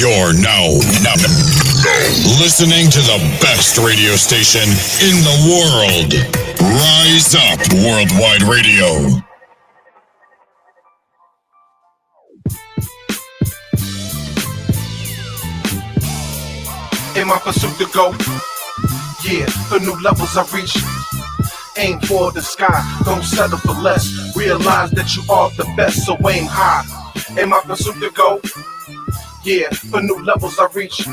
You're now listening to the best radio station in the world. Rise Up Worldwide Radio. In my pursuit to go, yeah, for new levels I reach. Aim for the sky, don't settle for less. Realize that you are the best, so aim high. In my pursuit to go, yeah, for new levels I reach.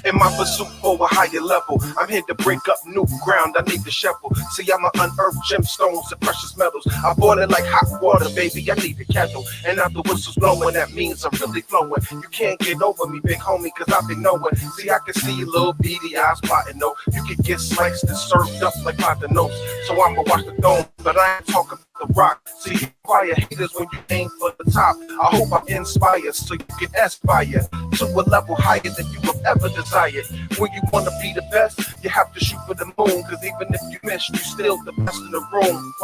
In my pursuit for a higher level, I'm here to break up new ground. I need the shovel. See, I'm an unearthed gemstones and precious metals. I boil it like hot water, baby. I need the kettle. And now the whistle's blowing, that means I'm really flowing. You can't get over me, big homie, cause I've been knowing. See, I can see your little beady eyes plotting, no. You can get sliced and served up like notes. So I'ma watch the dome, but I ain't talking the rock. See, fire haters when you aim for the top. I hope I'm inspired so you can aspire to a level higher than you have ever desired. When you want to be the best, you have to shoot for the moon. Cause even if you miss, you still the best in the room.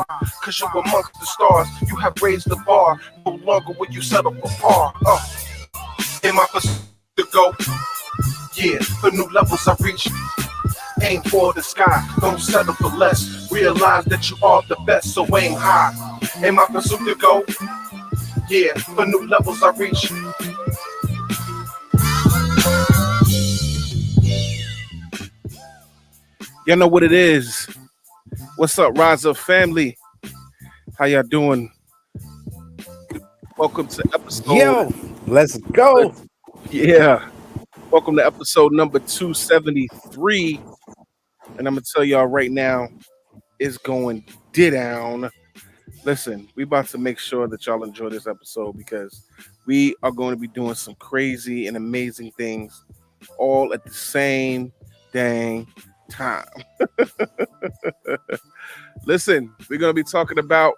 Cause you're amongst the stars, you have raised the bar. No longer will you settle for par. In my pursuit to go, yeah, for new levels I reach. Aim for the sky, don't settle for less. Realize that you are the best, so aim high. In my pursuit to go, yeah, for new levels I reach. Y'all know what it is. What's up, Rise Up family? How y'all doing? Welcome to episode. Yo, let's go. Yeah. Welcome to episode number 273. And I'm going to tell y'all right now, it's going down. Listen, we about to make sure that y'all enjoy this episode because we are going to be doing some crazy and amazing things all at the same dang time. Listen, we're going to be talking about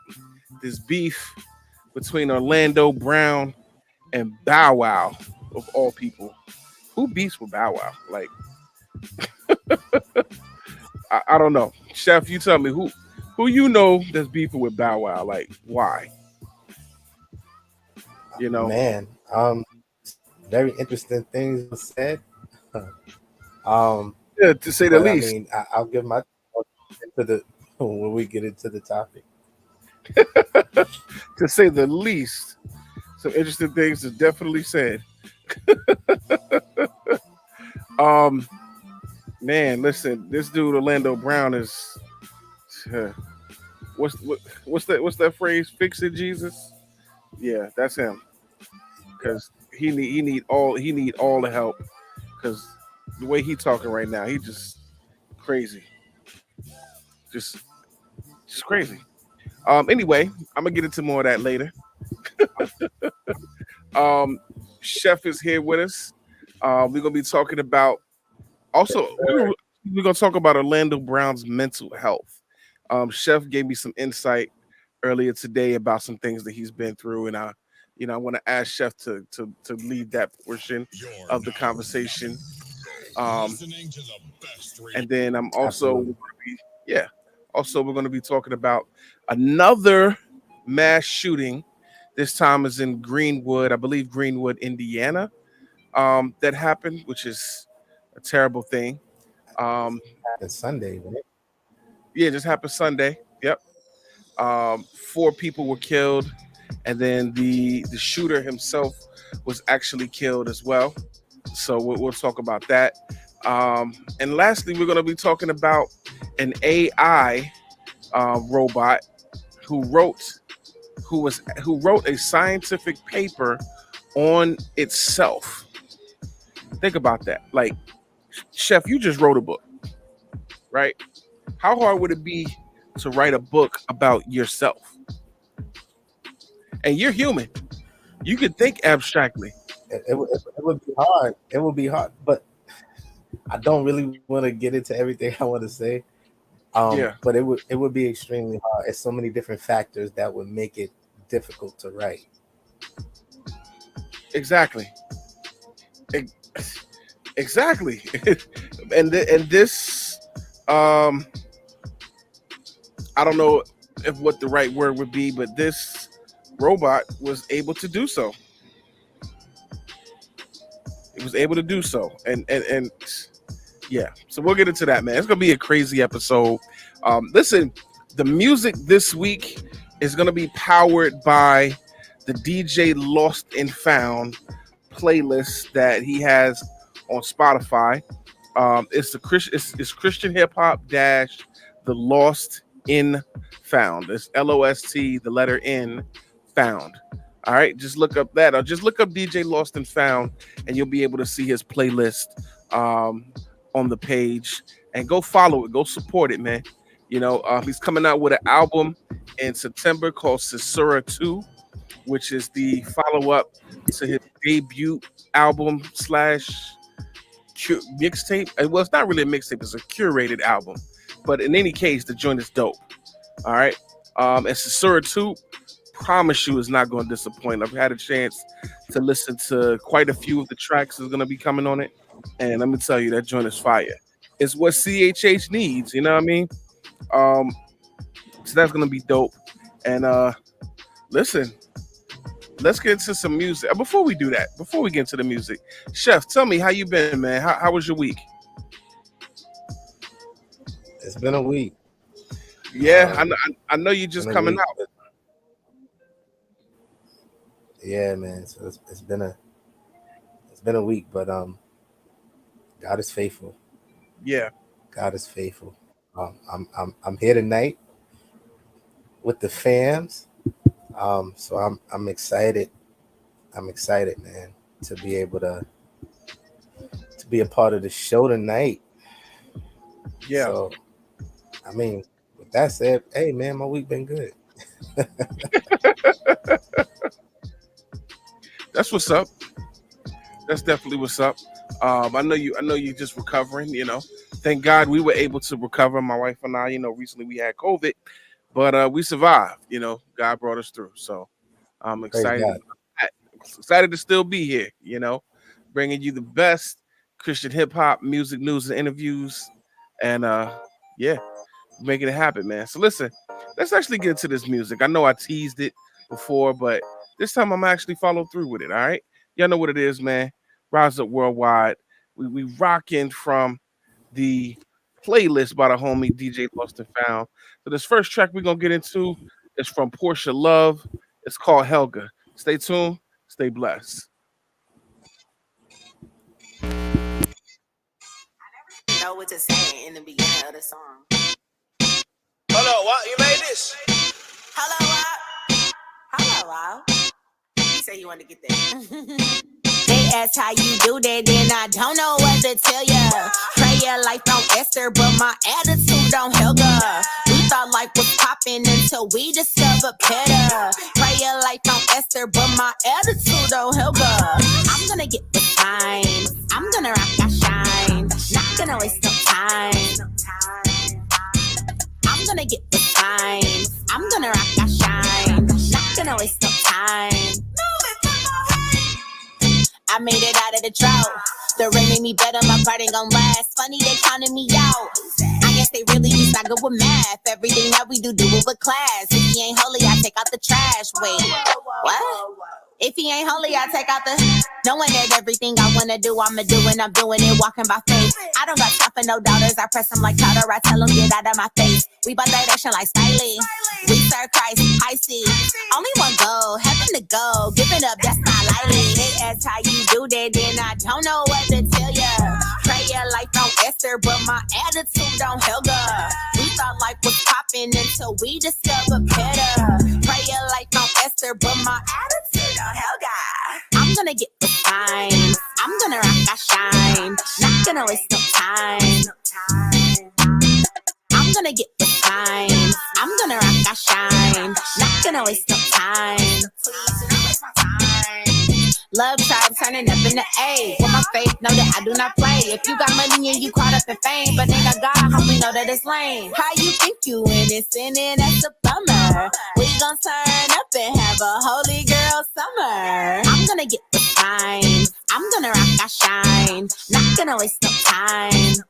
this beef between Orlando Brown and Bow Wow, of all people. Who beefs with Bow Wow? Like, I don't know. Chef, you tell me who you know that's beefing with Bow Wow. Like, why? You know, Man, very interesting things were said. Yeah, to say the least. I mean, I'll give my into the when we get into the topic. To say the least. Some interesting things are definitely said. Man, listen, this dude Orlando Brown is what's that phrase? Fix it, Jesus. Yeah, that's him. Because he need all the help. Because the way he talking right now, he just crazy. Just crazy. Anyway, I'm gonna get into more of that later. Chef is here with us. We're gonna be talking about we're gonna talk about Orlando Brown's mental health. Chef gave me some insight earlier today about some things that he's been through, and I want to ask Chef to lead that portion of the conversation. And then I'm also we're going to be talking about another mass shooting. This time is in Greenwood, I believe Greenwood, Indiana, that happened, which is a terrible thing. Happened Sunday, right? Yeah, it just happened Sunday. Yep. 4 people were killed, and then the shooter himself was actually killed as well. So we'll talk about that. And lastly, we're going to be talking about an AI robot who wrote a scientific paper on itself. Think about that. Like, Chef, you just wrote a book, right? How hard would it be to write a book about yourself? And you're human. You can think abstractly. It would be hard. It would be hard, but I don't really want to get into everything I want to say. But it would be extremely hard. It's so many different factors that would make it difficult to write. Exactly. Exactly. and this I don't know if what the right word would be, but this robot was able to do so. It was able to do so, and yeah. So we'll get into that, man. It's gonna be a crazy episode. Listen, the music this week is gonna be powered by the DJ Lost and Found playlist that he has on Spotify. It's Christian hip hop dash the Lost in Found. It's LOST, the letter N, Found. All right, just look up that, or just look up DJ Lost and Found, and you'll be able to see his playlist on the page. And go follow it, go support it, man. You know, he's coming out with an album in September called Cesura 2, which is the follow-up to his debut album slash mixtape. Well, it's not really a mixtape, it's a curated album. But in any case, the joint is dope. All right. And Cesura 2, promise you, is not going to disappoint. I've had a chance to listen to quite a few of the tracks that's going to be coming on it. And let me tell you, that joint is fire. It's what CHH needs, you know what I mean? So that's going to be dope. And listen, let's get into some music. Before we do that, before we get into the music, Chef, tell me how you been, man. How was your week? It's been a week. Yeah, I know you just coming out. Yeah, man. So it's been a week, but God is faithful. Yeah, God is faithful. I'm here tonight with the fams. So I'm excited. I'm excited, man, to be able to be a part of the show tonight. Yeah. So, I mean, with that said, hey, man, my week been good. That's what's up. That's definitely what's up. I know you just recovering, you know. Thank God we were able to recover. My wife and I, you know, recently we had COVID, but we survived, you know. God brought us through. So I'm excited. Excited to still be here, you know, bringing you the best Christian hip hop music news and interviews. And yeah, making it happen, man. So listen, let's actually get into this music. I know I teased it before, but this time I'm actually follow through with it. All right, y'all know what it is, man. Rise Up Worldwide. We rocking from the playlist by the homie DJ Lost and Found. So this first track we're gonna get into is from Portia Love. It's called Helga. Stay tuned. Stay blessed. Know what to say in the beginning of the song. Hold on, what? You made this? Hello, Hello, He said he wanted to get that. They ask how you do that, then I don't know what to tell ya. Prayer life on Esther, but my attitude on Helga. We thought life was popping until we discovered better. Prayer life on Esther, but my attitude on Helga. I'm gonna get the time. I'm gonna rock, I shine. Not gonna waste no time. I'm gonna get the time. I'm gonna rock, I shine. Not gonna waste no time. I made it out of the drought. The rain made me better, my part ain't gon' last. Funny they counted me out. I guess they really just not good with math. Everything that we do it with class. If he ain't holy, I take out the trash. Wait, what? If he ain't holy, I take out the... Knowing that everything I wanna do, I'ma do, and I'm doing it, walking by faith. I don't got time for no doubters, I press them like powder, I tell them get out of my face. We bout that action like Smiley. We serve Christ, I see. Only one goal, heaven to go. Give it up, that's not lightly. They ask how you do that, then I don't know what to tell ya. Prayer life on Esther, but my attitude on Helga. We thought life was popping until we discovered better. Prayer life on Esther, but my attitude on Helga. I'm gonna get the time. I'm gonna rock, I shine. Not gonna waste no time. I'm gonna get the time. I'm gonna rock, I shine. Not gonna waste no time. Please don't waste my time. Love tribe turning up in the A. With my faith, know that I do not play. If you got money and you caught up in fame, but ain't got God, how we know that it's lame? How you think you innocent and that's a bummer? We gon' turn up and have a holy girl summer. I'm gonna get the time. I'm gonna rock, I shine. Not gonna waste no time.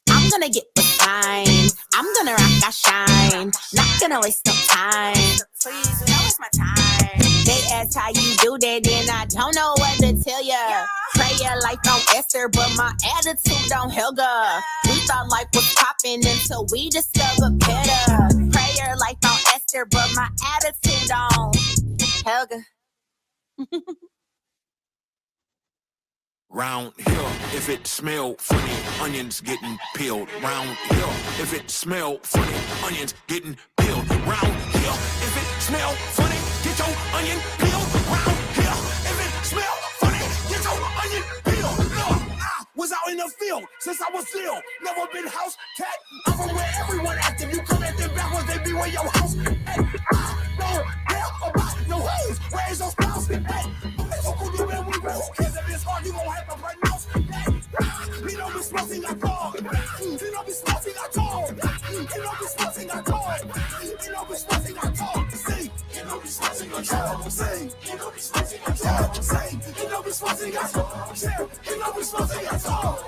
I'm gonna get the time. I'm gonna rock, I shine. Not gonna waste no time. Please, now it's my time. They ask how you do that, then I don't know what to tell ya. Prayer life on Esther, but my attitude on Helga. We thought life was popping until we discovered better. Prayer life on Esther, but my attitude on Helga. Round here, if it smell funny, onions getting peeled. Round here, if it smell funny, onions getting peeled. Round here, if it smell funny, get your onion peeled. Round here, if it smell funny, get your onion peeled. I was out in the field since I was little. Never been house cat. I'm from where everyone active. You come at them backwards, they be where your house at. Don't care about no hoes. Raise your spouse. Who cares if it's hard? You gon' have to pronounce. He don't be smoking at all. He don't be smoking at all. He don't be smoking at all. He don't be smoking at all. Say, he don't be smoking at all. Say, he don't be smoking at all. Say, he don't be smoking at all. Say, he don't be smoking at all.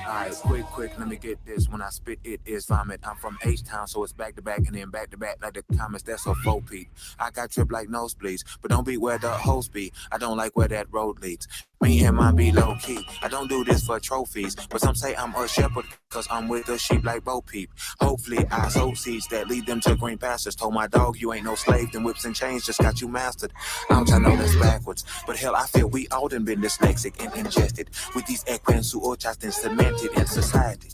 Alright, quick, let me get this. When I spit, it is vomit. I'm from H-Town, so it's back to back and then back to back like the comments. That's a faux peep. I got trip like nosebleeds, but don't be where the hoes be. I don't like where that road leads. Me and mine be low key. I don't do this for trophies, but some say I'm a shepherd cause I'm with the sheep like Bo Peep. Hopefully I sow seeds that lead them to green pastures. Told my dog you ain't no slave, them whips and chains just got you mastered. Ouch, I know that's backwards, but hell I feel we all done been dyslexic and ingested with these equins who all just been cemented in society.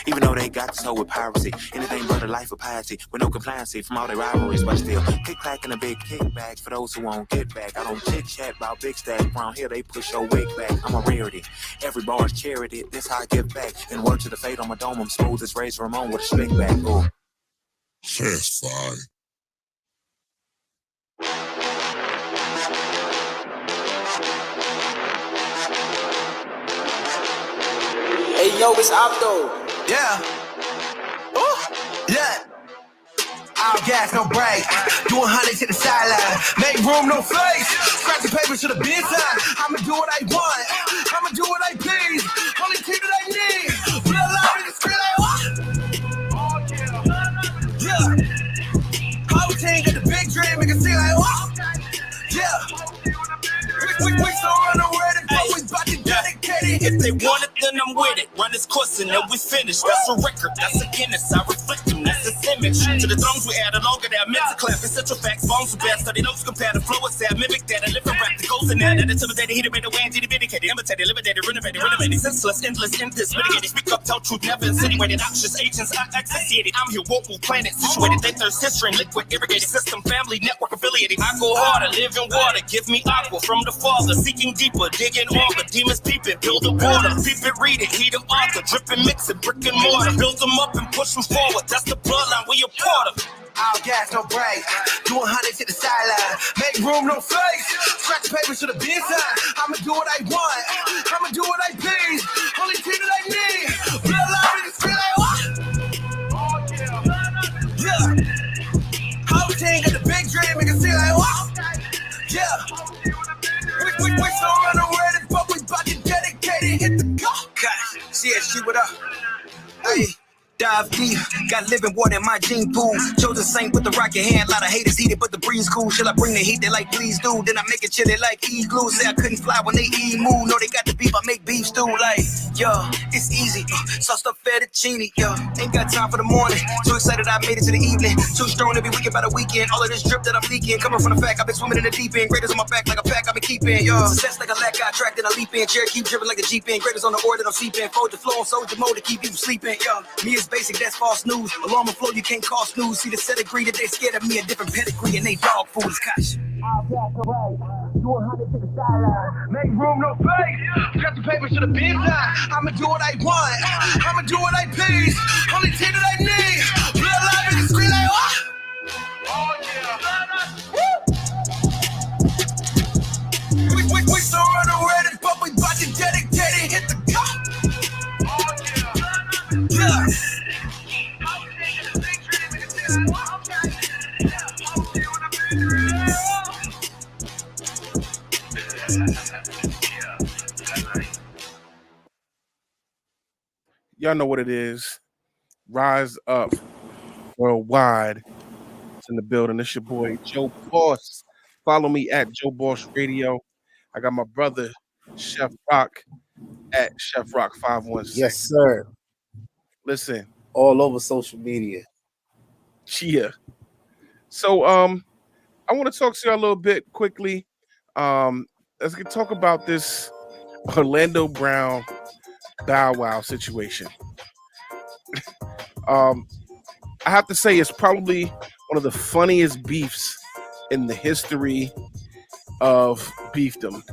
Even though they got this hoe with piracy, anything but a life of piety, with no compliancy from all their rivalries, but still kick-clack and a big kickback for those who won't get back. I don't chit-chat about big stacks, around here they push your wig back. I'm a rarity, every bar's charity, this how I give back. And word to the fate on my dome, I'm smooth as Razor Ramon with a slick back. Ooh. Yes, fine. Hey, yo, it's Opto. Yeah. Ooh. Yeah. All gas, no break. Doing hundreds to the sideline. Make room, no face. Scratch the paper to the bin side. I'ma do what I want. I'ma do what I please. Only team that I need. Blood line in the screen like what? Yeah. Whole team got the big dream. Make it seem like what? Yeah. We so unaware that we about to dedicate it. If they want it, then I'm with it. Run this course and then we finish. That's a record, that's a Guinness. I reflect them, that's this image. To the thrones we add a longer that meant to clap. Essential facts, bones are bad. Study notes, compare the flow. It's that mimic that. I live and rap the goals in that. Added to the data, heated, made a way, dedicated, imitated, eliminated, renovated, senseless, endless, endless, mitigated. Speak up, tell truth, never insinuated. Noxious agents, associated. I'm here, woke, planet situated. They thirst history, liquid, irrigated system, family, network affiliated. I go harder, live in water, give me aqua from the father. Seeking deeper, digging all the demons peeping. Build a border, peep it, read it, heat of author. Dripping, mix it, brick and mortar. Build them up and push them forward. That's the bloodline, we a part of. All gas, no break. Doing hundreds to the sideline. Make room, no face. Scratch the paper to the bin side. I'ma do what I want. I'ma do what I please. Only team that I need. Blood line in the screen like what? Yeah. Whole team got the big dream. Make it seem like what? Yeah. We so unaware but we about to dedicate it. Hit the go. God, CSG, what up? Hey. Dive deep, got living water in my gene pool. Chose the saint with the rocket hand, lot of haters heated, but the breeze cool. Shall I bring the heat? They like, please do. Then I make it chilly like igloo. Say I couldn't fly when they move. No, they got the beef, I make beef stew. Like, yo, it's easy. Sauce up fettuccine, yo. Ain't got time for the morning. Too excited I made it to the evening. Too strong to be weekend by the weekend. All of this drip that I'm leaking, coming from the fact I've been swimming in the deep end. Graders on my back like a pack I've been keeping, yo. Success like a lack, I track, then I leap in. Chair keep dripping like a Jeep in. Graders on the order that I'm sleeping. Fold the flow on soldier mode to keep you sleeping, yo. Me is basic, that's false news. Alarm and flow, you can't call snooze. See the set agree that they scared of me, a different pedigree, and they dog food is cash. Make room, no face. Cut the paper to the bin side. I'ma do what I want. I'ma do what I please. Only team that I need. Blood line in the screen like what? Oh yeah. We so unaware but we about to dedicate it. Hit the go. Oh yeah. Yeah. Y'all know what it is. Rise up. Worldwide. It's in the building. It's your boy Joe Boss. Follow me at Joe Boss Radio. I got my brother Chef Rock at Chef Rock 516. Yes, sir. Listen, All over social media. yeah. So I want to talk to you a little bit quickly. Let's talk about this Orlando Brown Bow Wow situation. I have to say it's probably one of the funniest beefs in the history of beefdom.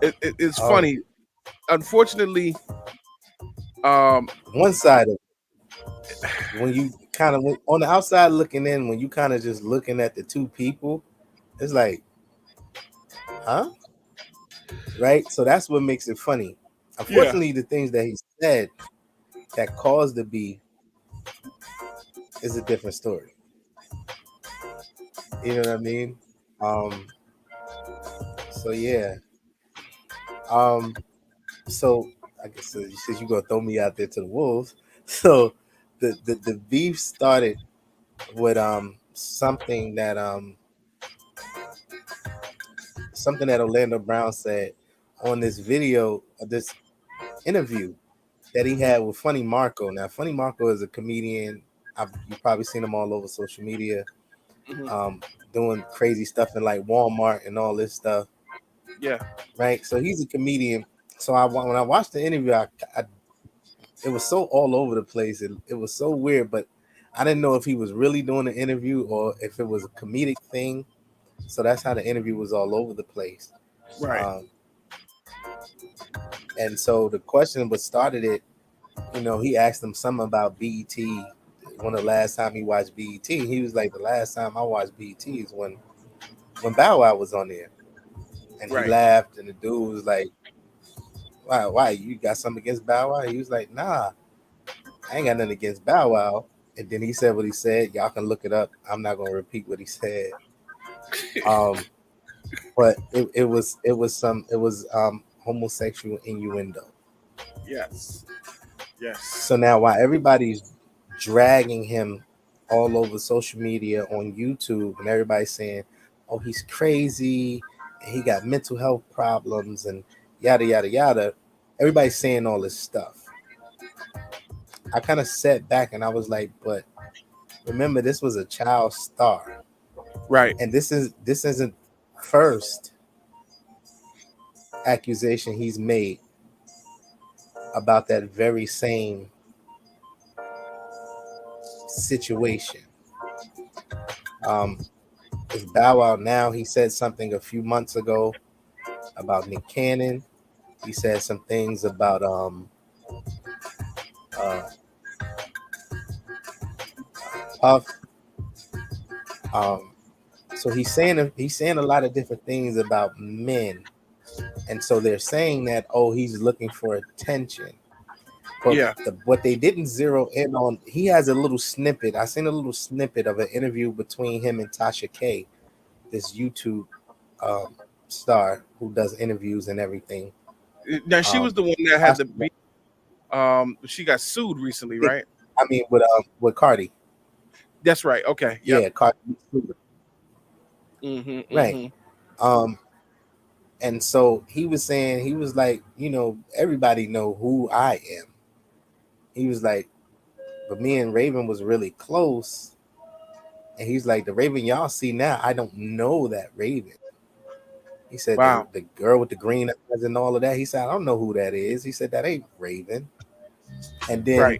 It's funny. Unfortunately, one side of it, when you kind of on the outside looking in, when you kind of just looking at the two people, it's like, huh? Right? So that's what makes it funny. Unfortunately, the things that he said that caused the beef is a different story. You know what I mean? So yeah. So I guess you said you're gonna throw me out there to the wolves. So the beef started with something that Orlando Brown said on this video, this interview that he had with Funny Marco. Now, Funny Marco is a comedian. You've probably seen him all over social media, doing crazy stuff in like Walmart and all this stuff. Yeah. Right. So he's a comedian. So when I watched the interview, it was so all over the place. It was so weird, but I didn't know if he was really doing an interview or if it was a comedic thing. So that's how the interview was all over the place. Right. And so the question was started it, he asked him something about BET. When the last time he watched BET, he was like, the last time I watched BET is when Bow Wow was on there. And he laughed, and the dude was like, why, you got something against Bow Wow? He was like, nah, I ain't got nothing against Bow Wow. And then he said what he said. Y'all can look it up. I'm not gonna repeat what he said. But it was homosexual innuendo. Yes. So now while everybody's dragging him all over social media on YouTube and everybody's saying, oh, he's crazy and he got mental health problems and yada yada yada, everybody's saying all this stuff. I kind of sat back and I was like, but remember, this was a child star, right? And this isn't first accusation he's made about that very same situation. It's Bow Wow now. He said something a few months ago about Nick Cannon. He said some things about Puff. So he's saying a lot of different things about men, and so they're saying that he's looking for attention. But what they didn't zero in on, he has a little snippet. I seen a little snippet of an interview between him and Tasha K, this YouTube star who does interviews and everything. Now she was the one that had the beef. She got sued recently, right? I mean, with Cardi. That's right. Okay. Yep. Yeah, Cardi. Right. And so he was saying, he was like, everybody know who I am. He was like, but me and Raven was really close. And he's like, the Raven y'all see now, I don't know that Raven. He said, wow. the girl with the green eyes and all of that. He said, I don't know who that is. He said, that ain't Raven. And then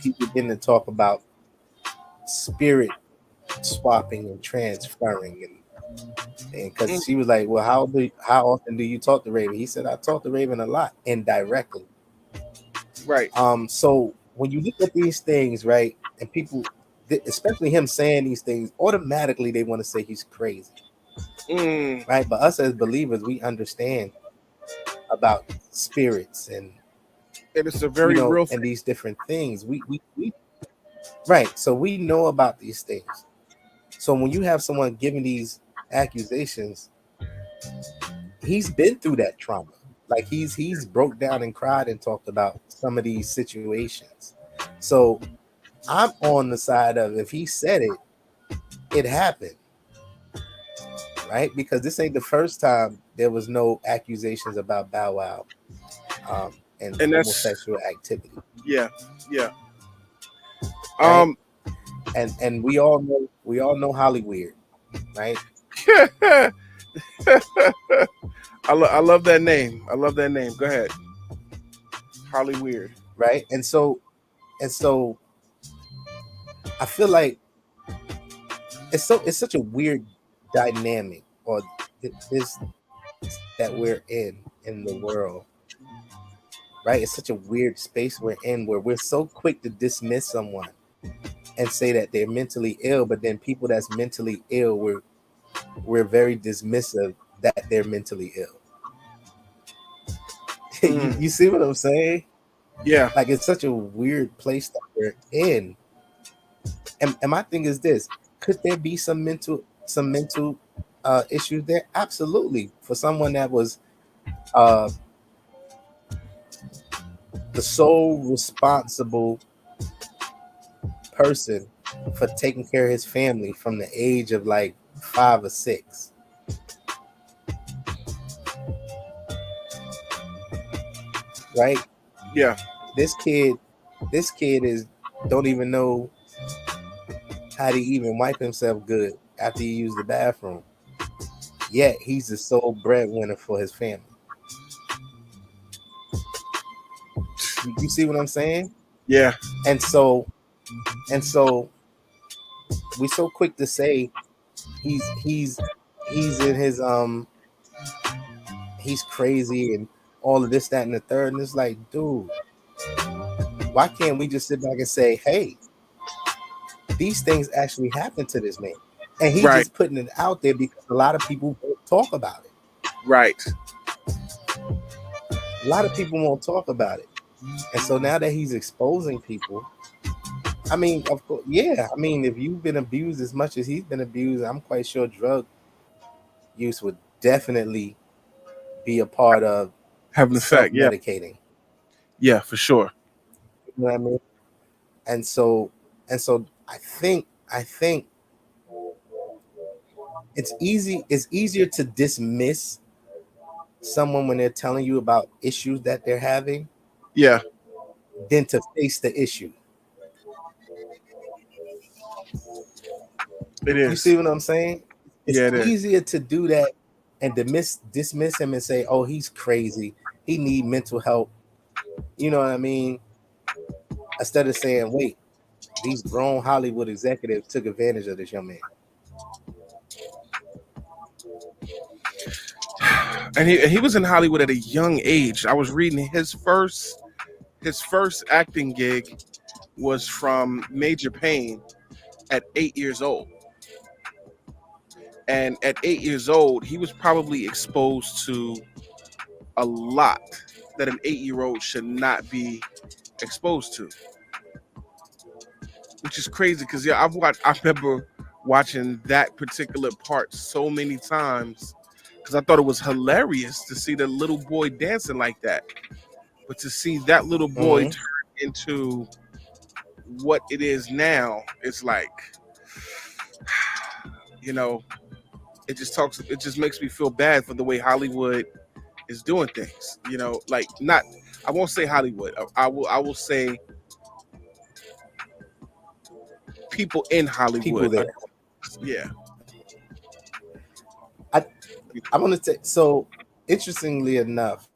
he began to talk about spirit swapping and transferring, and because she was like, well, how often do you talk to Raven? He said, I talk to Raven a lot, indirectly. Right. So when you look at these things, right, and people, especially him saying these things, automatically they want to say he's crazy. Right. But us as believers, we understand about spirits and it's a very real thing. And these different things. We right. So we know about these things. So when you have someone giving these accusations, he's been through that trauma. Like he's broke down and cried and talked about some of these situations. So I'm on the side of if he said it, it happened, right? Because this ain't the first time there was no accusations about Bow Wow and And that's homosexual activity, yeah, yeah. right? Um, And we all know Hollywood, right? I love that name. I love that name. Go ahead, Holly Weird. Right? And so I feel like it's such a weird dynamic or this that we're in the world, right? It's such a weird space we're in where we're so quick to dismiss someone and say that they're mentally ill, but then people that's mentally ill, we're very dismissive that they're mentally ill. You see what I'm saying? Yeah. Like it's such a weird place that we're in. And my thing is this: could there be some mental issues there? Absolutely. For someone that was uh, the sole responsible person for taking care of his family from the age of like 5 or 6. Right? Yeah. This kid is don't even know how to even wipe himself good after he used the bathroom. Yet he's the sole breadwinner for his family. You see what I'm saying? Yeah. And so we so quick to say he's in his he's crazy and all of this, that, and the third. And it's like, dude, why can't we just sit back and say, hey, these things actually happened to this man? And he's Right. just putting it out there because a lot of people won't talk about it. Right. A lot of people won't talk about it. And so now that he's exposing people, I mean, of course, yeah. I mean, if you've been abused as much as he's been abused, I'm quite sure drug use would definitely be a part of Have an effect. Yeah. self-medicating. Yeah, for sure. You know what I mean? And so I think it's easier to dismiss someone when they're telling you about issues that they're having Yeah. than to face the issue. It is. You see what I'm saying? It's Yeah, it is. easier to do that and dismiss him and say, "Oh, he's crazy. He need mental help." You know what I mean? Instead of saying, "Wait, these grown Hollywood executives took advantage of this young man." And he was in Hollywood at a young age. I was reading his first acting gig was from Major Payne at 8 years old. And at 8 years old, he was probably exposed to a lot that an 8-year-old should not be exposed to, which is crazy because I remember watching that particular part so many times because I thought it was hilarious to see the little boy dancing like that, but to see that little boy turn into what it is now, it's like, you know, it just makes me feel bad for the way Hollywood is doing things. You know, like not, I won't say Hollywood. I will say people in Hollywood. People there. Yeah. I want to say, so interestingly enough,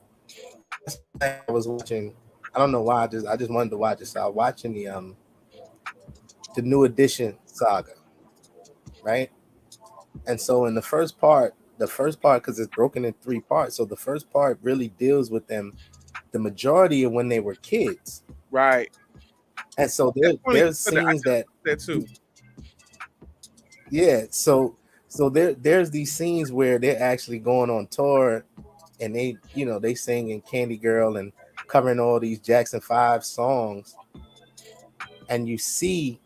I was watching, I don't know why, I just wanted to watch it. So I was watching the New Edition saga, right? And so in the first part, because it's broken in 3 parts, so the first part really deals with them, the majority of when they were kids, right? And so there's scenes that too. Yeah, so there's these scenes where they're actually going on tour, and they singing Candy Girl and covering all these Jackson 5 songs, and you see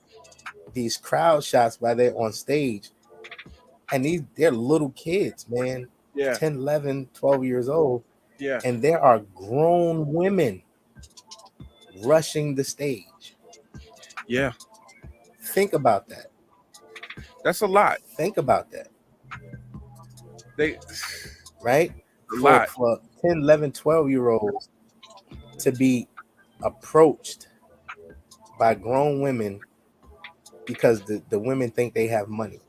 these crowd shots while they're on stage, and they're little kids, man. Yeah. 10, 11, 12 years old. Yeah. And there are grown women rushing the stage. Yeah. Think about that. That's a lot. Think about that. They right? a lot. For 10, 11, 12-year-olds to be approached by grown women because the women think they have money.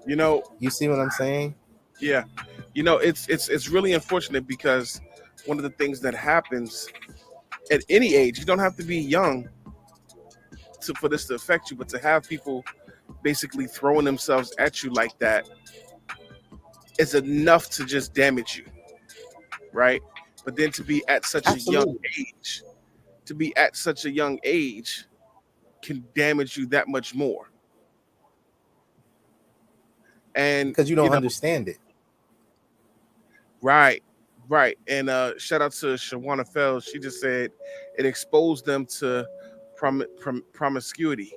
You know, you see what I'm saying? Yeah. You know, it's really unfortunate because one of the things that happens at any age, you don't have to be young for this to affect you, but to have people basically throwing themselves at you like that is enough to just damage you, right? But then to be at such Absolutely. a young age can damage you that much more. And because you don't understand it. Right. And shout out to Shawana Fells. She just said it exposed them to promiscuity.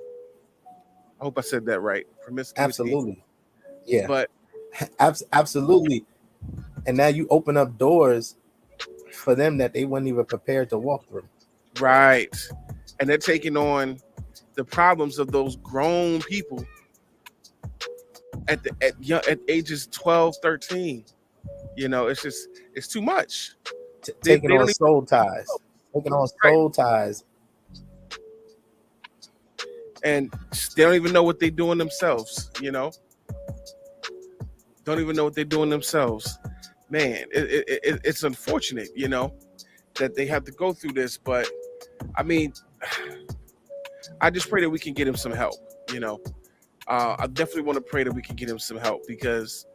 I hope I said that right. Promiscuity. Absolutely. Yeah. But absolutely. And now you open up doors for them that they weren't even prepared to walk through. Right. And they're taking on the problems of those grown people at ages 12, 13. You know, it's too much. Taking on soul ties. Taking on soul ties. And they don't even know what they're doing themselves, you know? Don't even know what they're doing themselves. Man, it's unfortunate, you know, that they have to go through this. But, I mean, I just pray that we can get him some help, you know? I definitely want to pray that we can get him some help because,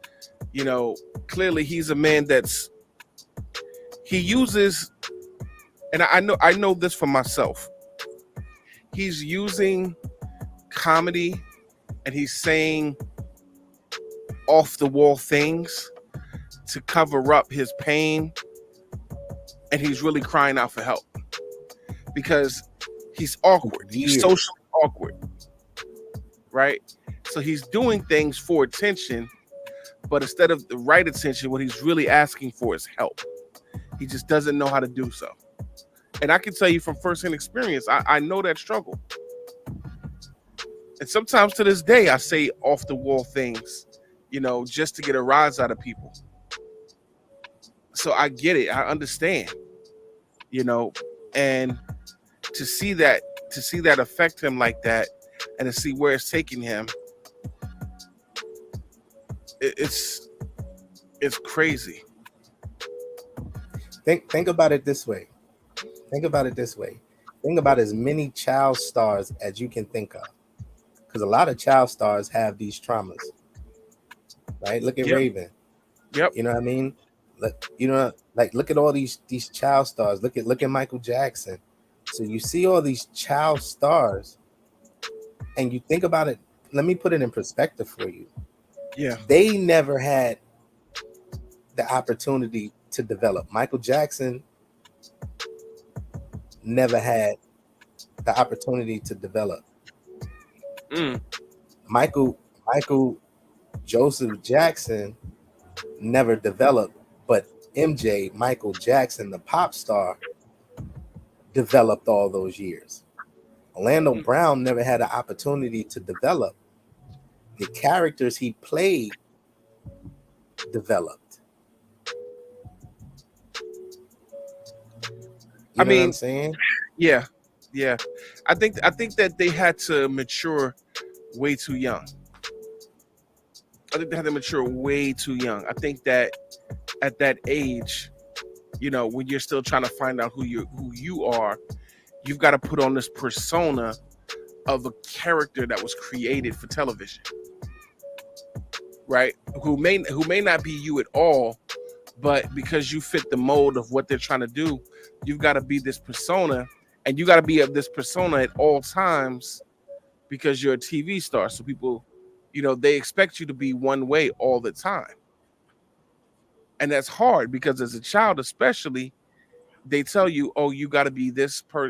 you know, clearly he's a man he uses, and I know this for myself. He's using comedy and he's saying off the wall things to cover up his pain, and he's really crying out for help because he's awkward. He's socially awkward, right? So he's doing things for attention, but instead of the right attention, what he's really asking for is help. He just doesn't know how to do so. And I can tell you from firsthand experience, I know that struggle. And sometimes to this day, I say off the wall things, you know, just to get a rise out of people. So I get it. I understand, you know, and to see that affect him like that and to see where it's taking him, it's crazy. Think about it this way. Think about as many child stars as you can think of. Because a lot of child stars have these traumas. Right? Look at Raven. Yep. You know what I mean? Look at all these child stars. Look at Michael Jackson. So you see all these child stars and you think about it. Let me put it in perspective for you. Yeah. They never had the opportunity to develop. Michael Jackson never had the opportunity to develop. Michael Joseph Jackson never developed, but MJ, Michael Jackson, the pop star, developed all those years. Orlando Brown never had an opportunity to develop. The characters he played developed. You know what I'm saying? Yeah. I think that they had to mature way too young. I think that at that age, you know, when you're still trying to find out who you are, you've got to put on this persona of a character that was created for television, right? Who may not be you at all, but because you fit the mold of what they're trying to do, you've got to be this persona, and you got to be of this persona at all times because you're a TV star. So people, you know, they expect you to be one way all the time. And that's hard because as a child, especially, they tell you, oh, you got to be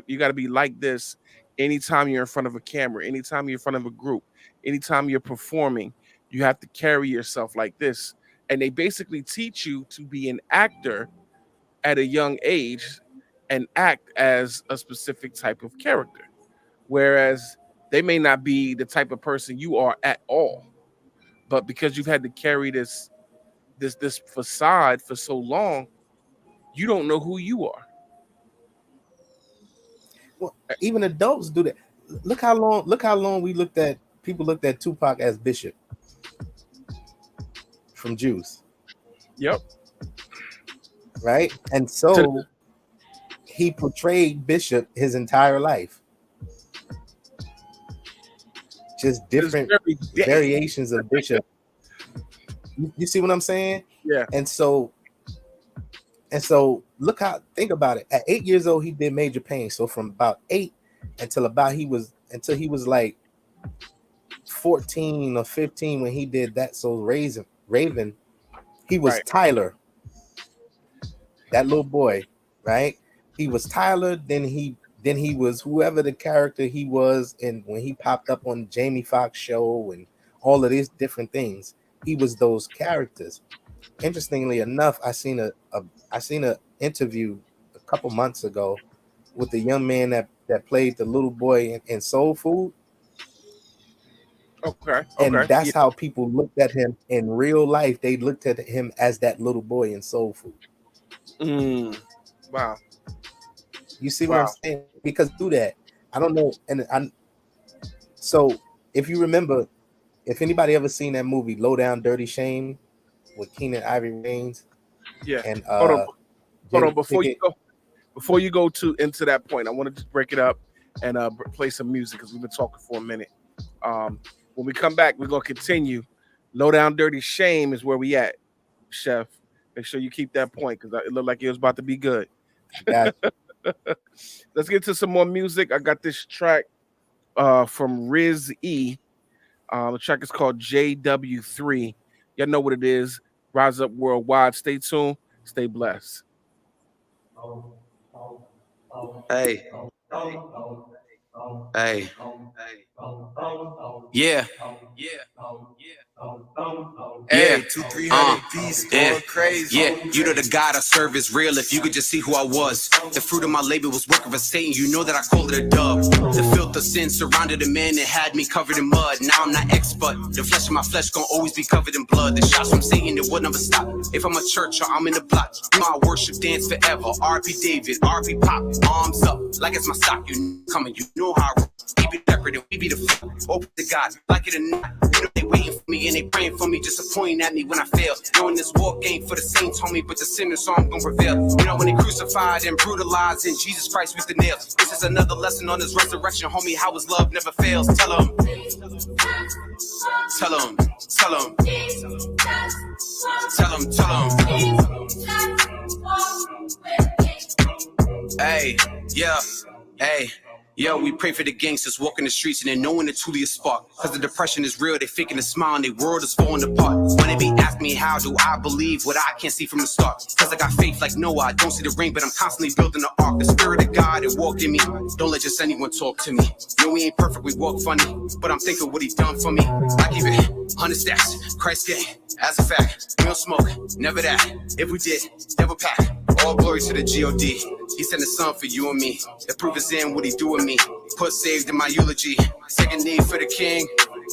you got to be like this anytime you're in front of a camera, anytime you're in front of a group, anytime you're performing, you have to carry yourself like this. And they basically teach you to be an actor at a young age, and act as a specific type of character, whereas they may not be the type of person you are at all, but because you've had to carry this facade for so long, you don't know who you are. Well, even adults do that. Look how long we looked at Tupac as Bishop from Juice. Yep. Right? And so he portrayed Bishop his entire life. Just different variations of Bishop. You see what I'm saying? Yeah. And so think about it. At 8 years old, he did Major Pain. So from about 8 until he was like 14 or 15 when he did That So Raven, he was Tyler. That little boy, right? He was Tyler, then he was whoever the character he was, and when he popped up on Jamie Foxx show and all of these different things, he was those characters. Interestingly enough, I seen a interview a couple months ago with the young man that played the little boy in Soul Food. Okay. And that's how people looked at him in real life. They looked at him as that little boy in Soul Food. Wow. You see what I'm saying? Because do that. I don't know. So if you remember, if anybody ever seen that movie Low Down Dirty Shame with Keenan Ivory Wayans. Yeah. And hold on. Before you go into that point, I want to just break it up and play some music because we've been talking for a minute. When we come back, we're gonna continue. Low Down Dirty Shame is where we at, Chef. Make sure you keep that point because it looked like it was about to be good. Let's get to some more music. I got this track from Riz E. The track is called JW3. Y'all know what it is. Rise Up Worldwide. Stay tuned. Stay blessed. Hey. Hey. Yeah. Yeah, 200-300 piece going crazy. Yeah, you know the God I serve is real. If you could just see who I was, the fruit of my labor was working for Satan. You know that I call it a dub. The filth of sin surrounded a man and had me covered in mud. Now I'm not expert. The flesh of my flesh gonna always be covered in blood. The shots from Satan, it will never stop. If I'm a church or I'm in the block, my worship dance forever. R.P. David, R.P. Pop, arms up like it's my stock. You coming, you know how I roll. Keep it separate and we be the fuck. Open to God, like it or not. You know they waiting for me and they praying for me, just pointing at me when I fail. Knowing this war game for the saints, homie, but the sinners, so I'm gonna reveal. You know when they crucified and brutalized in Jesus Christ with the nails. This is another lesson on his resurrection, homie, how his love never fails. Tell him. Tell him. Tell him. Tell him. Tell him. Hey, yeah, hey. Yo, we pray for the gangsters walking the streets and then knowing it's truly a spark. Cause the depression is real, they faking a smile and their world is falling apart. When they be asking me how do I believe what I can't see from the start. Cause I got faith like Noah, I don't see the rain, but I'm constantly building the ark. The spirit of God, it walk in me. Don't let just anyone talk to me. No, we ain't perfect, we walk funny. But I'm thinking what he done for me. I keep it 100 stacks, Christ gang, as a fact. We don't smoke, never that. If we did, never pack. All glory to the G.O.D. He sent his son for you and me. The proof is in what he do with me. Put saved in my eulogy. Take a knee for the king,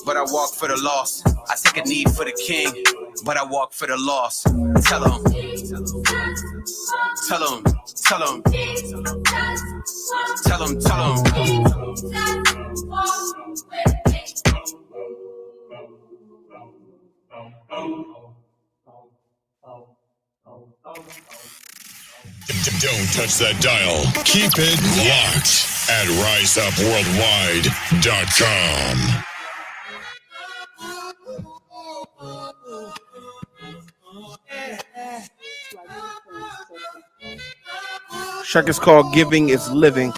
but I walk for the lost. I take a knee for the king, but I walk for the lost. Tell him. Tell him. Tell him. Tell him. Tell him. Don't touch that dial. Keep it locked at riseupworldwide.com. Track is called Giving is Living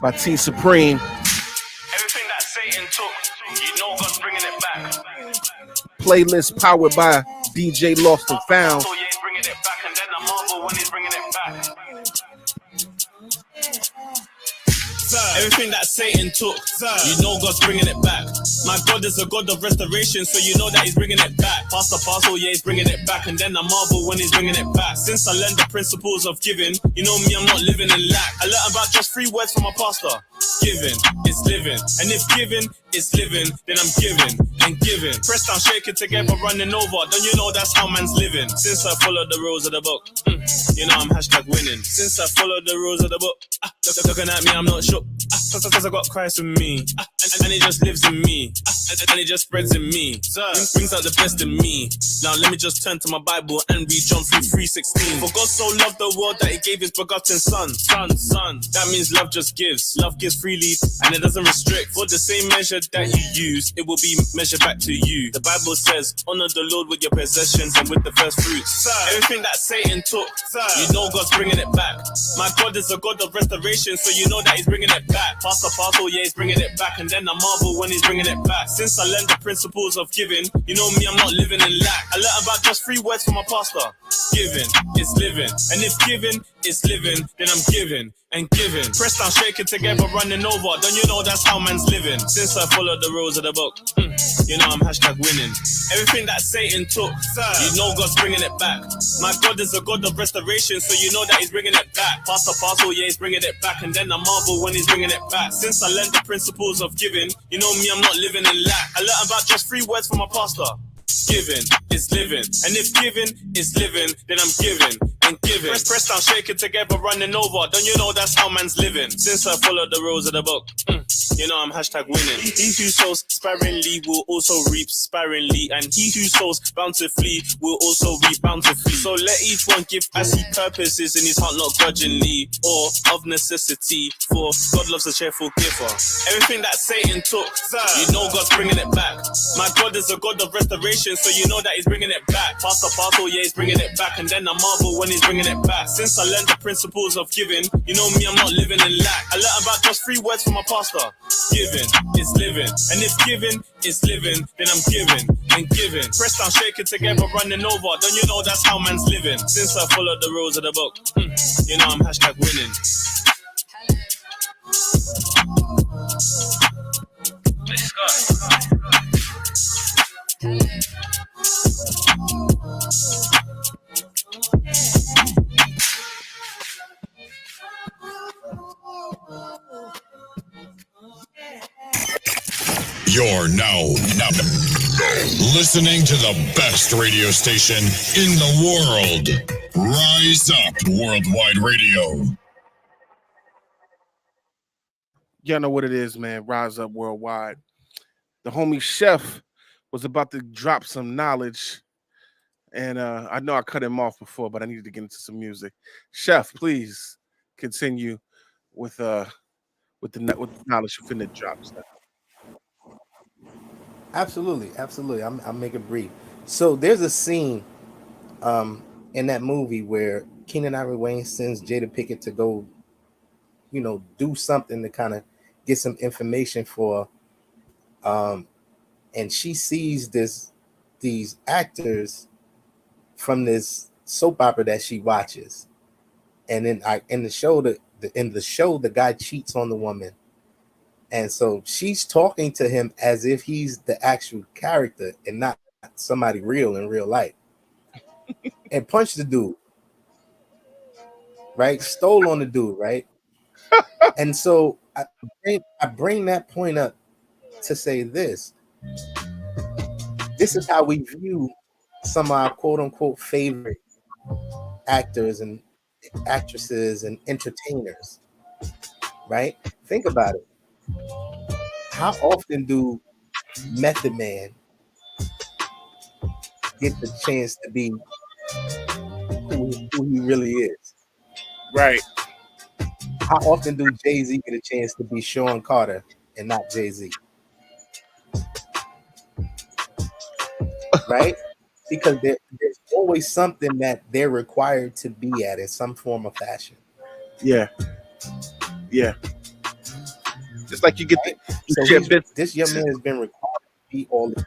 by T Supreme. Everything that Satan took, you know God's bringing it back. Playlist powered by DJ Lost and Found. So yeah, bringing it back, and then the marvel when he's bringing it back. Everything that Satan took, you know God's bringing it back. My God is a God of restoration, so you know that he's bringing it back. Pass the parcel, yeah, he's bringing it back, and then I marvel when he's bringing it back. Since I learned the principles of giving, you know me, I'm not living in lack. I learned about just 3 words from my pastor. Giving is living, and if giving is living, then I'm giving and giving. Press down, shake it together, running over. Don't you know that's how man's living? Since I followed the rules of the book, you know I'm hashtag winning. Since I followed the rules of the book, looking at me, I'm not shook. Cause I got Christ with me, and it just lives in me, and it just spreads in me. Brings out the best in me. Now let me just turn to my Bible and read John 3:16. For God so loved the world that he gave his begotten son. That means love just gives. Love gives freely, and it doesn't restrict. For the same measure that you use, it will be measured back to you. The Bible says, honor the Lord with your possessions and with the first fruits. Everything that Satan took, you know God's bringing it back. My God is a God of restoration, so you know that he's bringing it back. Pass the parcel, yeah, he's bringing it back, and then I marvel when he's bringing it back. Since I learned the principles of giving, you know me, I'm not living in lack. I learned about just 3 words from my pastor. Giving is living, and if giving is living, then I'm giving and giving. Press down, shake it together, running over. Don't you know that's how man's living? Since I followed the rules of the book, you know I'm hashtag winning. Everything that Satan took, you know God's bringing it back. My God is a God of restoration, so you know that he's bringing it back. Pass the parcel, yeah, he's bringing it back, and then I marvel when he's bringing it back. Since I learned the principles of giving, you know me, I'm not living in lack. I learned about just 3 words from my pastor. Giving is living, and if giving is living, then I'm giving and giving. Press down, shake it together, running over. Don't you know that's how man's living? Since I followed the rules of the book, you know I'm hashtag winning. He who sows sparingly will also reap sparingly, and he who sows bountifully will also reap bountifully. So let each one give as he purposes in his heart, not grudgingly or of necessity, for God loves a cheerful giver. Everything that Satan took, you know God's bringing it back. My God is a God of restoration, so you know that he's bringing it back. Pass the parcel, yeah, he's bringing it back, and then I marvel when he's bringing it back. Since I learned the principles of giving, you know me, I'm not living in lack. I learned about just 3 words from my pastor. Giving is living, and if giving is living, then I'm giving and giving. Press down, shake it together, running over. Don't you know that's how man's living? Since I followed the rules of the book, you know I'm hashtag winning. Let's go. You're now listening to the best radio station in the world. Rise Up Worldwide Radio. Y'all know what it is, man. Rise Up Worldwide. The homie Chef was about to drop some knowledge, and I know I cut him off before, but I needed to get into some music. Chef, please continue with the knowledge you finna drop. Absolutely. I'll make it brief. So there's a scene in that movie where Keenan Ivory Wayne sends Jada Pinkett to go, do something to kind of get some information for, and she sees these actors from this soap opera that she watches, and then in the show the guy cheats on the woman. And so she's talking to him as if he's the actual character and not somebody real in real life. And punched the dude, right? Stole on the dude, right? And so I bring that point up to say this. This is how we view some of our quote unquote favorite actors and actresses and entertainers, right? Think about it. How often do Method Man get the chance to be who he really is? Right. How often do Jay-Z get a chance to be Sean Carter and not Jay-Z? Right? Because there's always something that they're required to be at in some form or fashion. Yeah. Just like you get right? This young man has been required to be all this.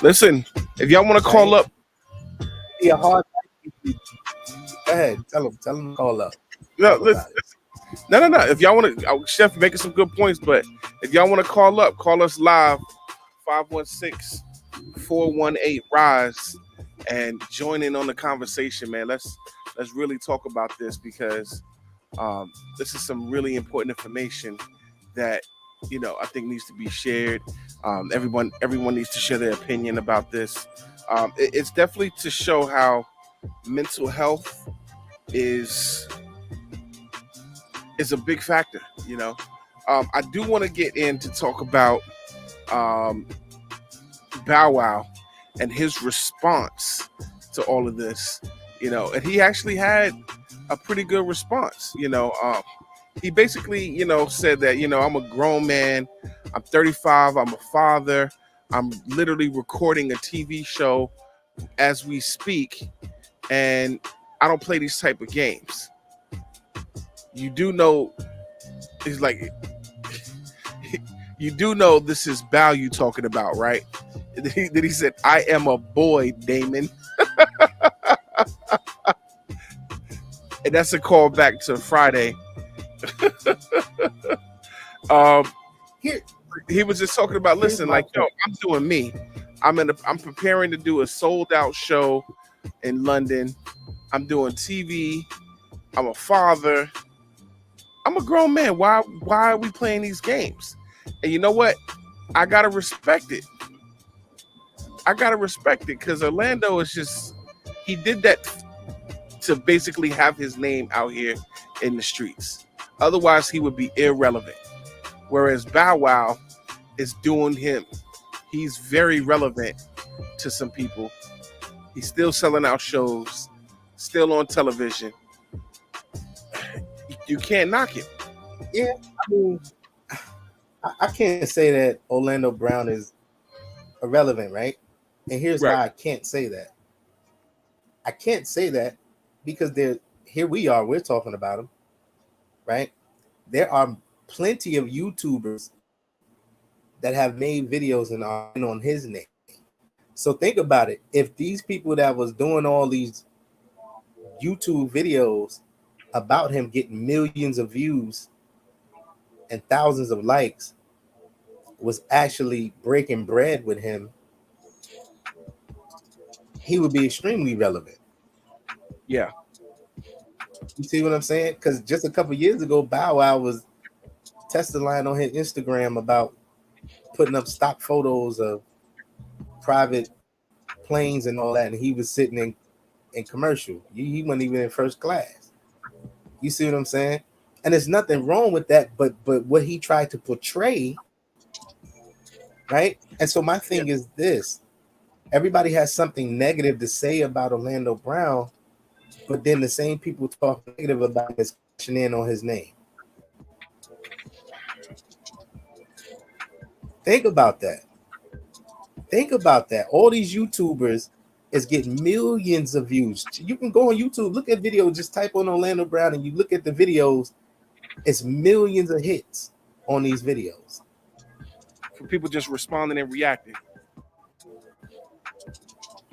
Listen, if y'all want to call up, be a hard. Go ahead, tell him to call up. No, listen, No. If y'all want to, Chef making some good points, but if y'all want to call us live, 516-418-RISE, and join in on the conversation, man. Let's really talk about this because this is some really important information that I think needs to be shared. Everyone needs to share their opinion about this. It's definitely to show how mental health is a big factor. I do want to get in to talk about Bow Wow and his response to all of this. And he actually had a pretty good response. He basically, said that, I'm a grown man, I'm 35, I'm a father, I'm literally recording a TV show as we speak, and I don't play these type of games. You do know, he's like, you do know this is Bow you talking about, right? Then he said, I am a boy, Damon. And that's a call back to Friday. He was just talking about, listen, like, yo, I'm doing me. I'm preparing to do a sold out show in London. I'm doing TV. I'm a father. I'm a grown man. Why are we playing these games? And you know what? I gotta respect it. Because Orlando is just, he did that to basically have his name out here in the streets. Otherwise, he would be irrelevant. Whereas Bow Wow is doing him. He's very relevant to some people. He's still selling out shows, still on television. You can't knock him. Yeah, I mean, I can't say that Orlando Brown is irrelevant, right? And here's why I can't say that. I can't say that because here we are, we're talking about him, right? There are plenty of YouTubers that have made videos and are on his name. So think about it. If these people that was doing all these YouTube videos about him getting millions of views and thousands of likes was actually breaking bread with him, he would be extremely relevant. Yeah. You see what I'm saying? Because just a couple years ago, Bow Wow was testing line on his Instagram about putting up stock photos of private planes and all that, and he was sitting in commercial. He wasn't even in first class. You see what I'm saying? And there's nothing wrong with that, but what he tried to portray, right? And so my thing is this: everybody has something negative to say about Orlando Brown, but then the same people talk negative about his cashing in on his name. Think about that. All these YouTubers is getting millions of views. You can go on YouTube, look at videos, just type on Orlando Brown, and you look at the videos. It's millions of hits on these videos. For people just responding and reacting.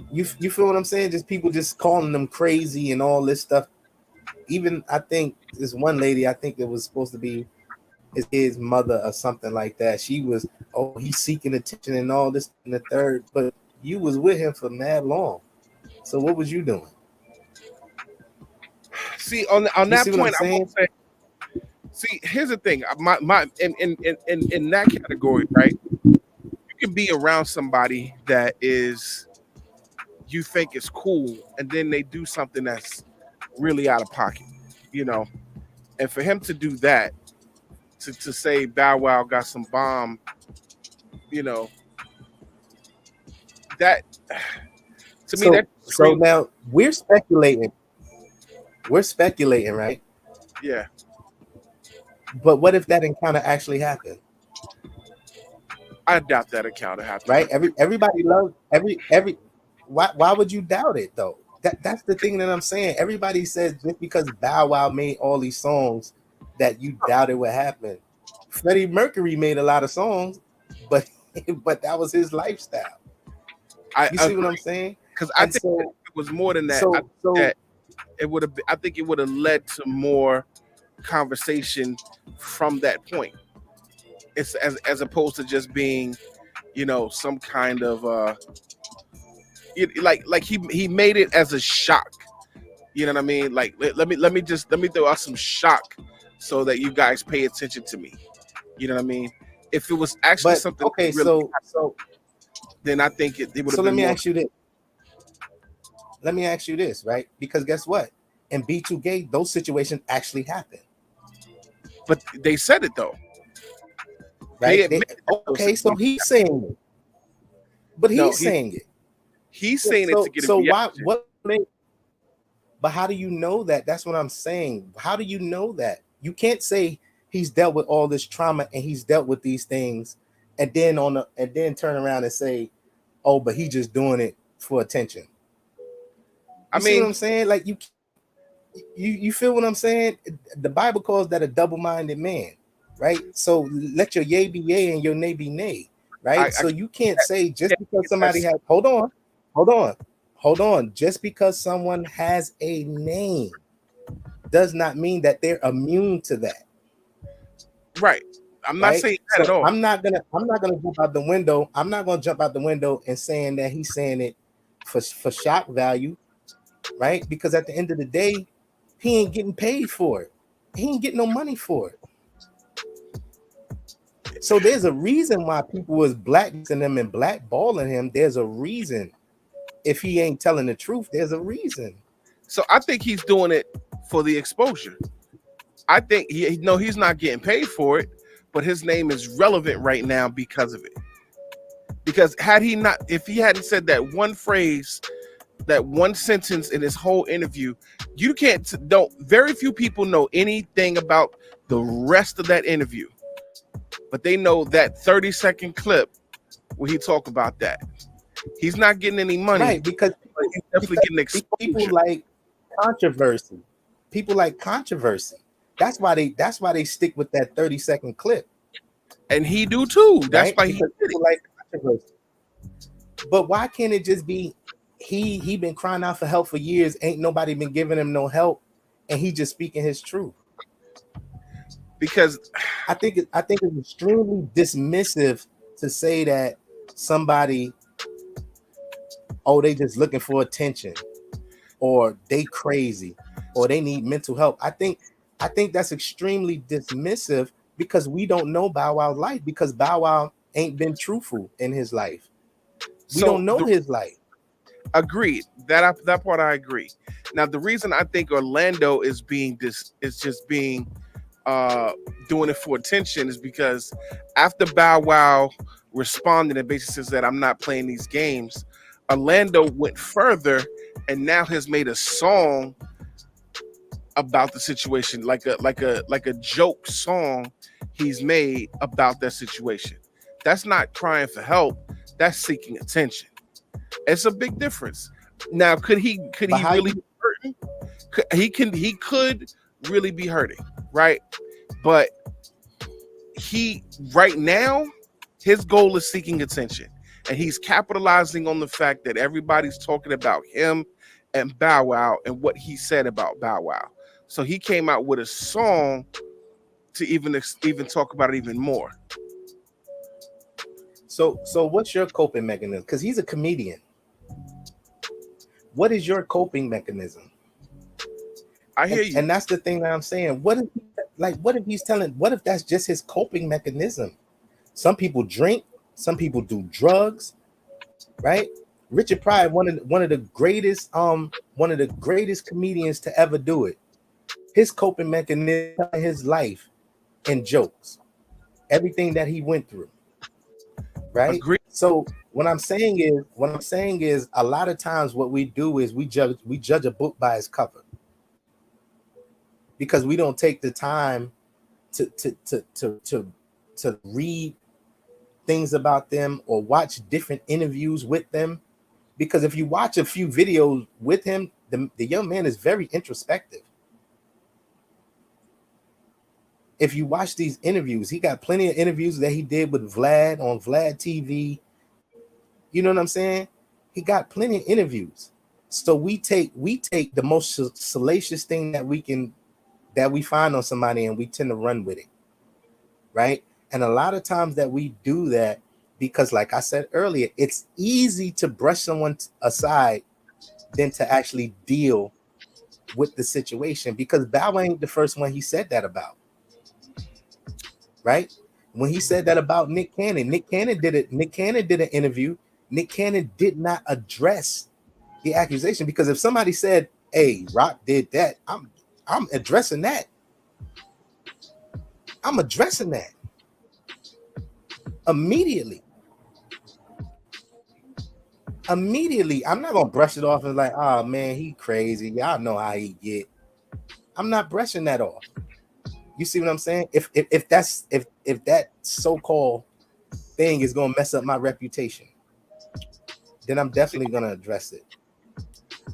You feel what I'm saying? Just people just calling them crazy and all this stuff. Even I think this one lady, I think it was supposed to be his mother or something like that. She was, he's seeking attention and all this and the third, but you was with him for mad long. So what was you doing? See, on that point, I won't say. See, here's the thing. My in that category, right? You can be around somebody that is, you think is cool, and then they do something that's really out of pocket, And for him to do that, to say Bow Wow got some bomb, that to me that. So now we're speculating. Right? Yeah. But what if that encounter actually happened? I doubt that encounter happened. Right? Everybody loves every. Why would you doubt it though? That's the thing that I'm saying. Everybody says just because Bow Wow made all these songs that you doubted what happened. Freddie Mercury made a lot of songs, but that was his lifestyle. You see what I'm saying? Because I think it was more than that. I think it would have led to more conversation from that point. It's as opposed to just being, some kind of like he made it as a shock. You know what I mean? Like let me throw out some shock so that you guys pay attention to me. You know what I mean? If it was actually something okay, really so then I think it would have so been let me more. ask you this. Let me ask you this, right? Because guess what? In B2K, those situations actually happen. But they said it though. Right? Okay, so he's saying it. But he's saying it. He's saying it to get a so reaction. But how do you know that? That's what I'm saying. How do you know that? You can't say he's dealt with all this trauma and he's dealt with these things, and then turn around and say, "Oh, but he's just doing it for attention." You see what I'm saying? Like you feel what I'm saying? The Bible calls that a double-minded man, right? So let your yea be yea and your nay be nay, right? So you can't say just because somebody has hold on. Just because someone has a name does not mean that they're immune to that. Right. I'm not saying that at all. I'm not gonna jump out the window. I'm not gonna jump out the window and saying that he's saying it for shock value, right? Because at the end of the day, he ain't getting paid for it. He ain't getting no money for it. So there's a reason why people was blacklisting him and blackballing him. There's a reason. If he ain't telling the truth, there's a reason. So I think he's doing it for the exposure. I think he's not getting paid for it, but his name is relevant right now because of it. Because if he hadn't said that one phrase, that one sentence in his whole interview, very few people know anything about the rest of that interview, but they know that 30-second clip where he talked about that. He's not getting any money, right? Because he's definitely getting exposure. People like controversy. That's why they stick with that 30-second clip. And he do too. That's right? why because people like controversy. But why can't it just be he been crying out for help for years, ain't nobody been giving him no help, and he just speaking his truth? Because I think it's extremely dismissive to say that somebody, oh, they just looking for attention, or they crazy, or they need mental help. I think that's extremely dismissive because we don't know Bow Wow's life, because Bow Wow ain't been truthful in his life. We don't know his life. Agreed. That part I agree. Now the reason I think Orlando is doing it for attention is because after Bow Wow responded and basically says that I'm not playing these games, Orlando went further and now has made a song about the situation, like a joke song he's made about that situation. That's not crying for help. That's seeking attention. It's a big difference. Now, could he really be hurting? He could really be hurting, right? But right now, his goal is seeking attention, and he's capitalizing on the fact that everybody's talking about him and Bow Wow and what he said about Bow Wow. So he came out with a song to even talk about it even more. So what's your coping mechanism? Because he's a comedian. What is your coping mechanism? I hear you. And that's the thing that I'm saying. What if that's just his coping mechanism? Some people drink, some people do drugs, right? Richard Pryor, one of the greatest comedians to ever do it. His coping mechanism, his life, and jokes, everything that he went through, right? Agreed. So what I'm saying is, a lot of times what we do is we judge a book by its cover, because we don't take the time to read things about them or watch different interviews with them. Because if you watch a few videos with him, the young man is very introspective. If you watch these interviews, he got plenty of interviews that he did with Vlad on Vlad TV. You know what I'm saying? He got plenty of interviews. So we take the most salacious thing that we can that we find on somebody and we tend to run with it, right? And a lot of times that we do that because, like I said earlier, it's easy to brush someone aside than to actually deal with the situation, because Bow ain't the first one he said that about, right? When he said that about Nick Cannon did it. Nick Cannon did an interview. Nick Cannon did not address the accusation, because if somebody said, "Hey, Rock did that," I'm addressing that. I'm addressing that immediately. I'm not gonna brush it off and like, oh man, he crazy. Y'all know how he get. I'm not brushing that off. You see what I'm saying? If that so-called thing is gonna mess up my reputation, then I'm definitely gonna address it.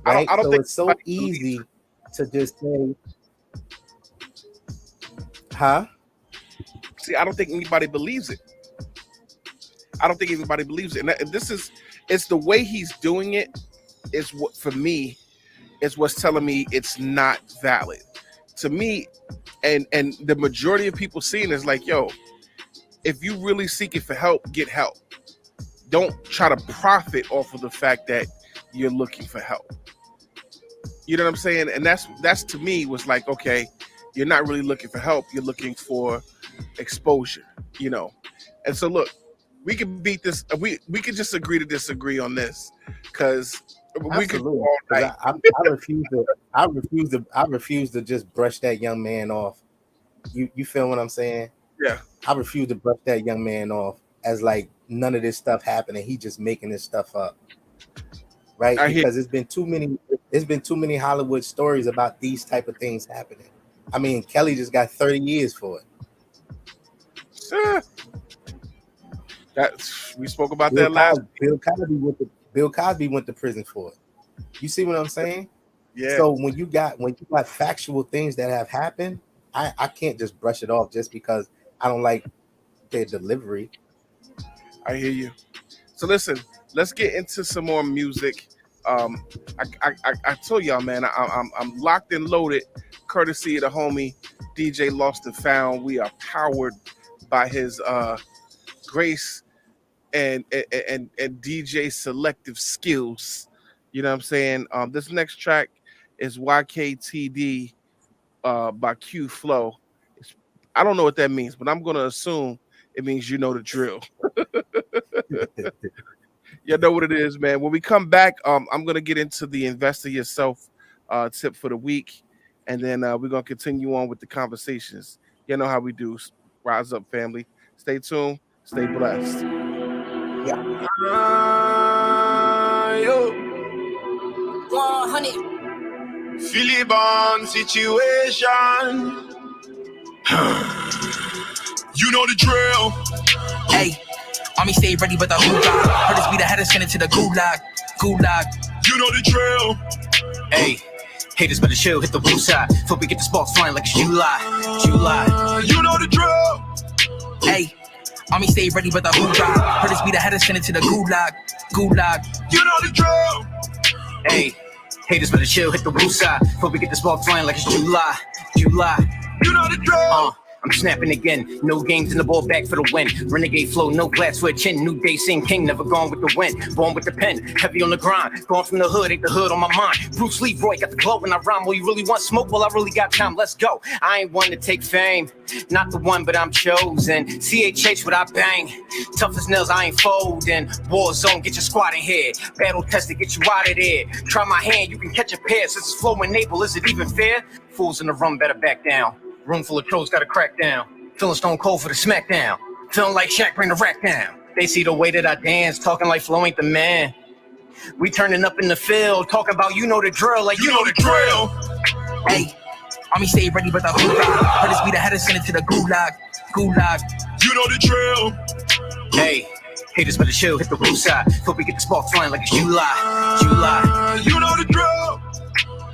Right? I don't think it's so easy to just say, huh? See, I don't think anybody believes it. And it's the way he's doing it is what, for me, is what's telling me it's not valid. To me, and the majority of people seeing it is like, yo, if you really seeking for help, get help. Don't try to profit off of the fact that you're looking for help. You know what I'm saying? And that's to me was like, okay, you're not really looking for help. You're looking for exposure, you know? And so look, we can beat this. We can just agree to disagree on this, because we could go all night. I refuse to just brush that young man off. You feel what I'm saying? Yeah. I refuse to brush that young man off as like none of this stuff happened and he just making this stuff up. Right? Because it's been too many Hollywood stories about these type of things happening. I mean, Kelly just got 30 years for it. We spoke about that last. Bill Cosby went to prison for it. You see what I'm saying? Yeah. So when you got factual things that have happened, I can't just brush it off just because I don't like their delivery. I hear you. So listen, let's get into some more music. I told y'all, man, I'm locked and loaded, courtesy of the homie DJ Lost and Found. We are powered by his grace and DJ selective skills. You know what I'm saying? This next track is YKTD by Q Flow. I don't know what that means, but I'm gonna assume it means you know the drill. You know what it is, man. When we come back, I'm gonna get into the Investor Yourself tip for the week, and then we're gonna continue on with the conversations. You know how we do. Rise up, family. Stay tuned. Stay blessed. Yeah. 100. Philly-born situation. You know the drill. Hey, army stay ready, but the hoorah. Heard this beat, I had to send it to the gulag. You know the drill. Hey, haters better chill, hit the roof side. Before we get the sparks flying like it's July. You know the drill. Hey, army stay ready, but the hoorah. Heard this beat, I had to send it to the gulag. You know the drill. Hey, haters better chill, hit the roof side. Before we get the sparks flying like it's July. You know the drill. I'm snapping again. No games in the ball back for the win. Renegade flow, no glass for a chin. New day, same king, never gone with the wind. Born with the pen, heavy on the grind. Gone from the hood, ain't the hood on my mind. Bruce Leroy got the glow when I rhyme. Well, you really want smoke? Well, I really got time. Let's go. I ain't one to take fame. Not the one, but I'm chosen. CHH, what I bang. Tough as nails, I ain't folding. War zone, get your squad in here. Battle tested, get you out of there. Try my hand, you can catch a pair. Since it's flow and Naples, is it even fair? Fools in the room better back down. Room full of trolls, gotta crack down. Feeling stone cold for the smackdown. Feeling like Shaq, bring the rack down. They see the way that I dance, talking like Flo ain't the man. We turning up in the field, talking about you know the drill, like you know the drill. Hey, army stay ready, but the hoorah. Heard this beat, I had to send it to the gulag. You know the drill. Hey, haters better chill, hit the roof side. Before we get the sparks flying like it's July. You know the drill.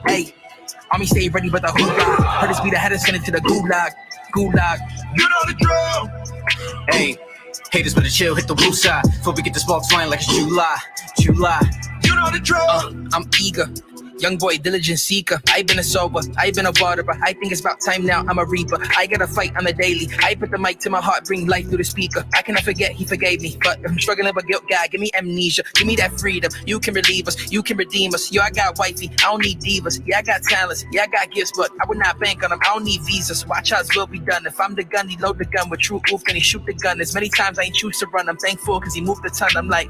Hey, army stay ready, but the hoorah. Heard this beat, I had to send it to the gulag. You know the drill. Hey, haters better chill, hit the roof side. Before we get the sparks flying like it's July. You know the drill. I'm eager. Young boy, diligent seeker. I been a sober, I been a waterer. I think it's about time now, I'm a reaper. I gotta fight on the daily. I put the mic to my heart, bring life through the speaker. I cannot forget, he forgave me. But I'm struggling with guilt, God, give me amnesia. Give me that freedom, you can relieve us, you can redeem us. Yo, I got wifey, I don't need divas. Yeah, I got talents, yeah, I got gifts, but I would not bank on them. I don't need visas, watch how will be done. If I'm the gun, he load the gun with true oof, then he shoot the gun. As many times I ain't choose to run, I'm thankful cause he moved the ton. I'm like,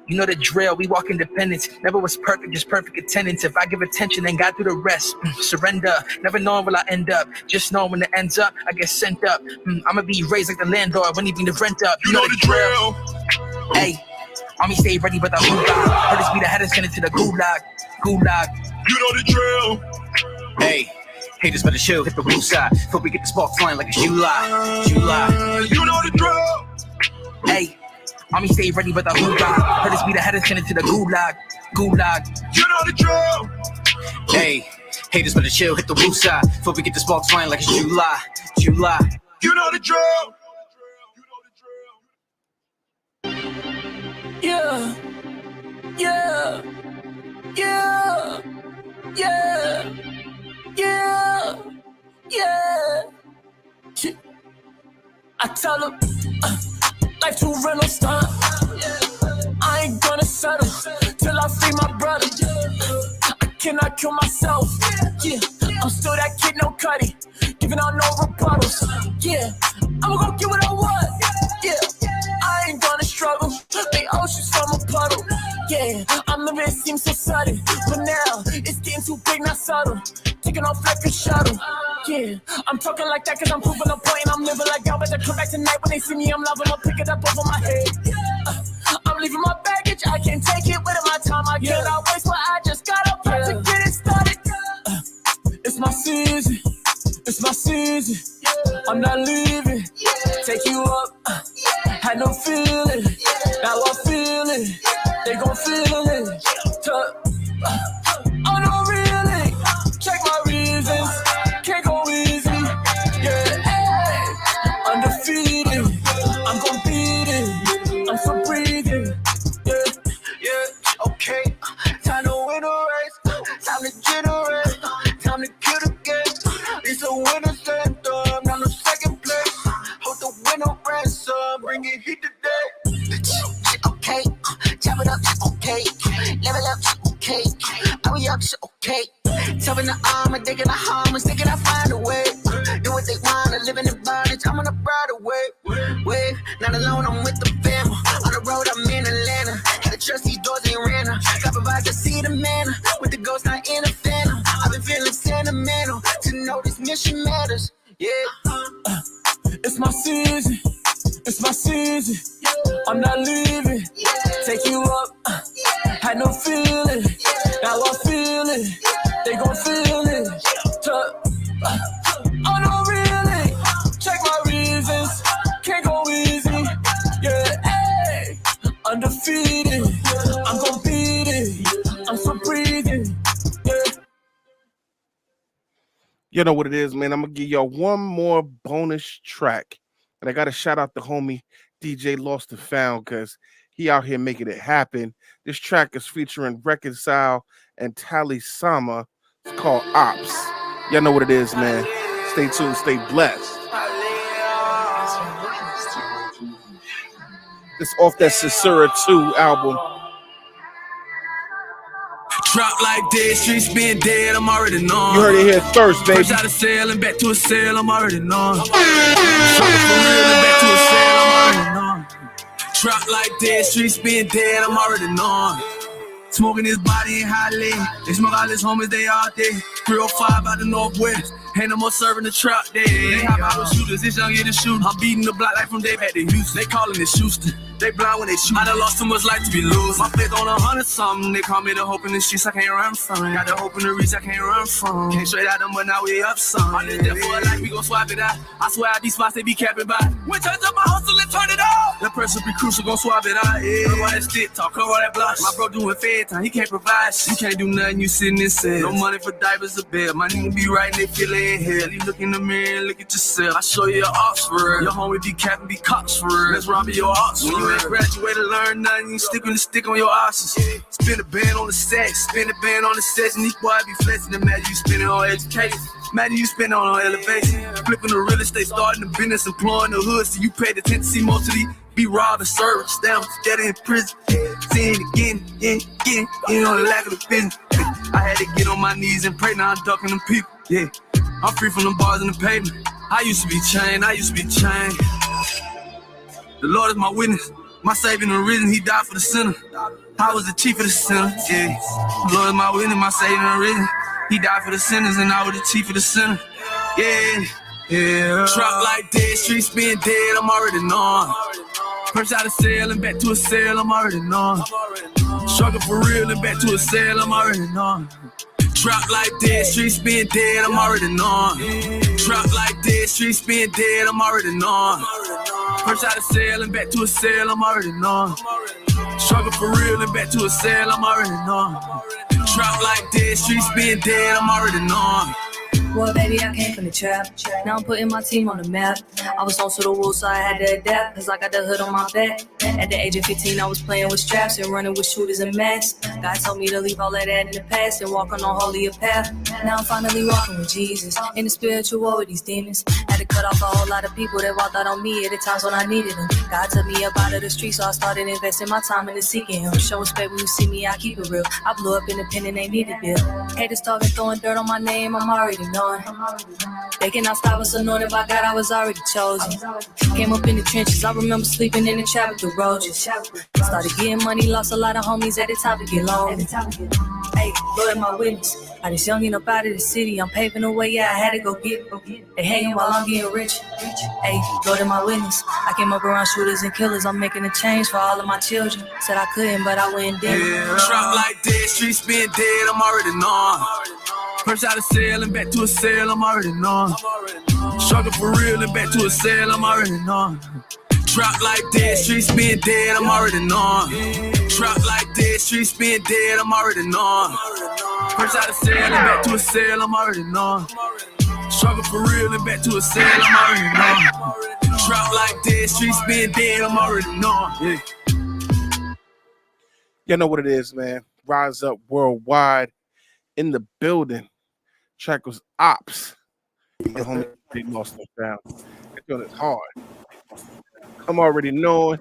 you know the drill, we walk independence. Never was perfect, just perfect attendance. If I give attention, then God do the rest. Surrender, never knowing where I end up. Just knowing when it ends up, I get sent up. I'ma be raised like the landlord when he bring the rent up. You know the drill. Hey, army stay ready, but the hoopla. Heard this be the head send it to the gulag. Gulag. You know the drill. Hey, haters better chill, hit the roof side. Before we get the sparks flying like a July. July. You know the drill. Hey. Army stay ready, but the hoopla. Heard this be the head send it to the gulag. Gulag. You know the drill. Hey, haters better chill, hit the roof side. Before we get the sparks flying like it's July. July. You know the drill. Yeah. Yeah. Yeah. Yeah. Yeah. Yeah. I tell them, life too real, no stunt. I ain't gonna settle till I free my brother. I cannot kill myself. Yeah, I'm still that kid, no cutty, giving out no rebuttals. Yeah, I'ma go get what I want. Yeah, I ain't gonna struggle. Make oceans from a puddle. Yeah, I'm living, it seems so sudden, but now it's getting too big, not subtle. Taking off like a shuttle. Yeah, I'm talking like that cause I'm proving a point and I'm living like y'all better come back tonight. When they see me, I'm loving, I'll pick it up over my head. I'm leaving my baggage, I can't take it with my time. I cannot waste, but I just gotta prep to get it started. It's my season, it's my season. I'm not leaving, take you up. Had no feeling, now I feel it. They gon' feel it. Oh no, really? Check my reasons. Can't go easy. Yeah, hey. Undefeated. I'm gon' beat it. I'm still breathing. Yeah, okay. Time to win a race. Time to generate. Time to kill the game. It's a winner's anthem. Not no second place. Hold the winner ransom. Bring it heat today. Okay. Chop it up. Okay. Level up. Okay. Are we up? Okay. Chopping the arm and digging the harm and thinking I find a way. Do what they want, I live in the bondage. I'm on a broader way. Not alone, I'm with the family. On the road, I'm in Atlanta. Had to trust these doors, ain't ran her. Got provided to see the manna. With the ghost, not in a phantom. I've been feeling sentimental to know this mission matters. Yeah. It's my season. It's my season. I'm not leaving. Take you up. Had no feeling. Now I feel it. They gon' feel it. Oh no, really? Check my reasons. Can't go easy. Yeah, hey. Undefeated. I'm gon' beat it. I'm still breathing. Yeah. You know what it is, man. I'm gonna give y'all one more bonus track. And I gotta shout out the homie DJ Lost and Found because he out here making it happen. This track is featuring Reconcile and Tally Sama. It's called Ops. Y'all know what it is, man. Stay tuned, stay blessed. It's off that Cesura 2 album. Drop like dead, streets being dead, I'm already known. You heard it here first, baby. First out of sale and back to a sale, I'm already known. For real and back to a sale, I'm already known. Drop like dead, streets being dead, I'm already known. Smoking his body in Holly. They smoke all his homies, they all day. 305 out the Northwest. Ain't no more serving the trap day. They hop out with shooters, this young to shoot. I'm beating the block like from Dave at the Houston. They calling it Houston. They blind when they shoot. I done lost too much life to be losing. My faith on 100 something. They call me the hope in the streets I can't run from. Got the hope in the reach I can't run from. Came straight out them, but now we up some. I live there for a life, we gon' swap it out. I swear out these spots they be capping by. When turns up my hustle and turn it off. That pressure be crucial, gon' swap it out. Yeah, cover that stick talk, cover that block. My bro doing fed time, he can't provide shit. You can't do nothing, you sitting in cell. No money for diapers or bed. My nigga be right, they feel it in hell. You look in the mirror and look at yourself. I show you your ops for real. Your homie be capping, be cops for real. Let's rob your ops when you ain't graduated, learn nothing. You stick with the stick on your options. Spin a band on the set, spin a band on the session. These boys be flexing. Imagine you spending on education. Imagine you spending on elevation. Flipping the real estate, starting the business, employing the hood. So you paid attention, see most of these be robbed and served. Down, dead in prison. Seeing again, you know the lack of the business. I had to get on my knees and pray, now I'm ducking them people. Yeah, I'm free from the bars and the pavement. I used to be chained. The Lord is my witness, my Savior and the reason He died for the sinner. I was the chief of the sinners, yeah. The Lord is my witness, my Savior and the reason He died for the sinners, and I was the chief of the sinner. Yeah. Truck like dead, streets being dead, I'm already knowing. First out of cell and back to a cell, I'm already knowing. Struggle for real and back to a cell, I'm already knowing. Drop like dead, streets being dead, I'm already knowing. Drop like dead, streets being dead, I'm already knowing. First out of cell and back to a cell, I'm already knowing. Struggle for real and back to a cell, I'm already knowing. Drop like dead, streets being dead, I'm already knowing. Well, baby, I came from the trap. Now I'm putting my team on the map. I was on to the wolves, so I had to adapt, cause I got the hood on my back. At the age of 15, I was playing with straps and running with shooters and masks. God told me to leave all of that in the past and walk on a holier path. Now I'm finally walking with Jesus in the spiritual war with these demons. Had to cut off a whole lot of people that walked out on me at the times when I needed them. God took me up out of the street, so I started investing my time into seeking Him. Show respect when you see me, I keep it real. I blew up independent, they needed bill. Haters started throwing dirt on my name, I'm already knowing. They cannot stop us, anointed by God, I was already chosen. Came up in the trenches, I remember sleeping in the trap with the roaches. Started getting money, lost a lot of homies at the time to get lonely. Hey, Lord, my witness. I just youngin' up out of the city, I'm paving the way, yeah, I had to go get. They hanging while I'm getting rich. Hey, Lord, my witness. I came up around shooters and killers, I'm making a change for all of my children. Said I couldn't, but I went dead. Yeah, drop like dead, streets being dead, I'm already knowing. First out of cell and back to a cell, I'm already knowing. Struggle for real and back to a cell, I'm already knowing. Drop like dead, streets being dead, I'm already knowing. Drop like dead, streets being dead, I'm already knowing. First out of cell and back to a cell, I'm already knowing. Struggle for real and back to a cell, I'm already knowing. Drop like dead, streets being dead, I'm already knowing. Yeah. You know what it is, man. Rise Up Worldwide in the building. Track was Ops. The homie, they lost them down. They're doing it hard. I'm already knowing.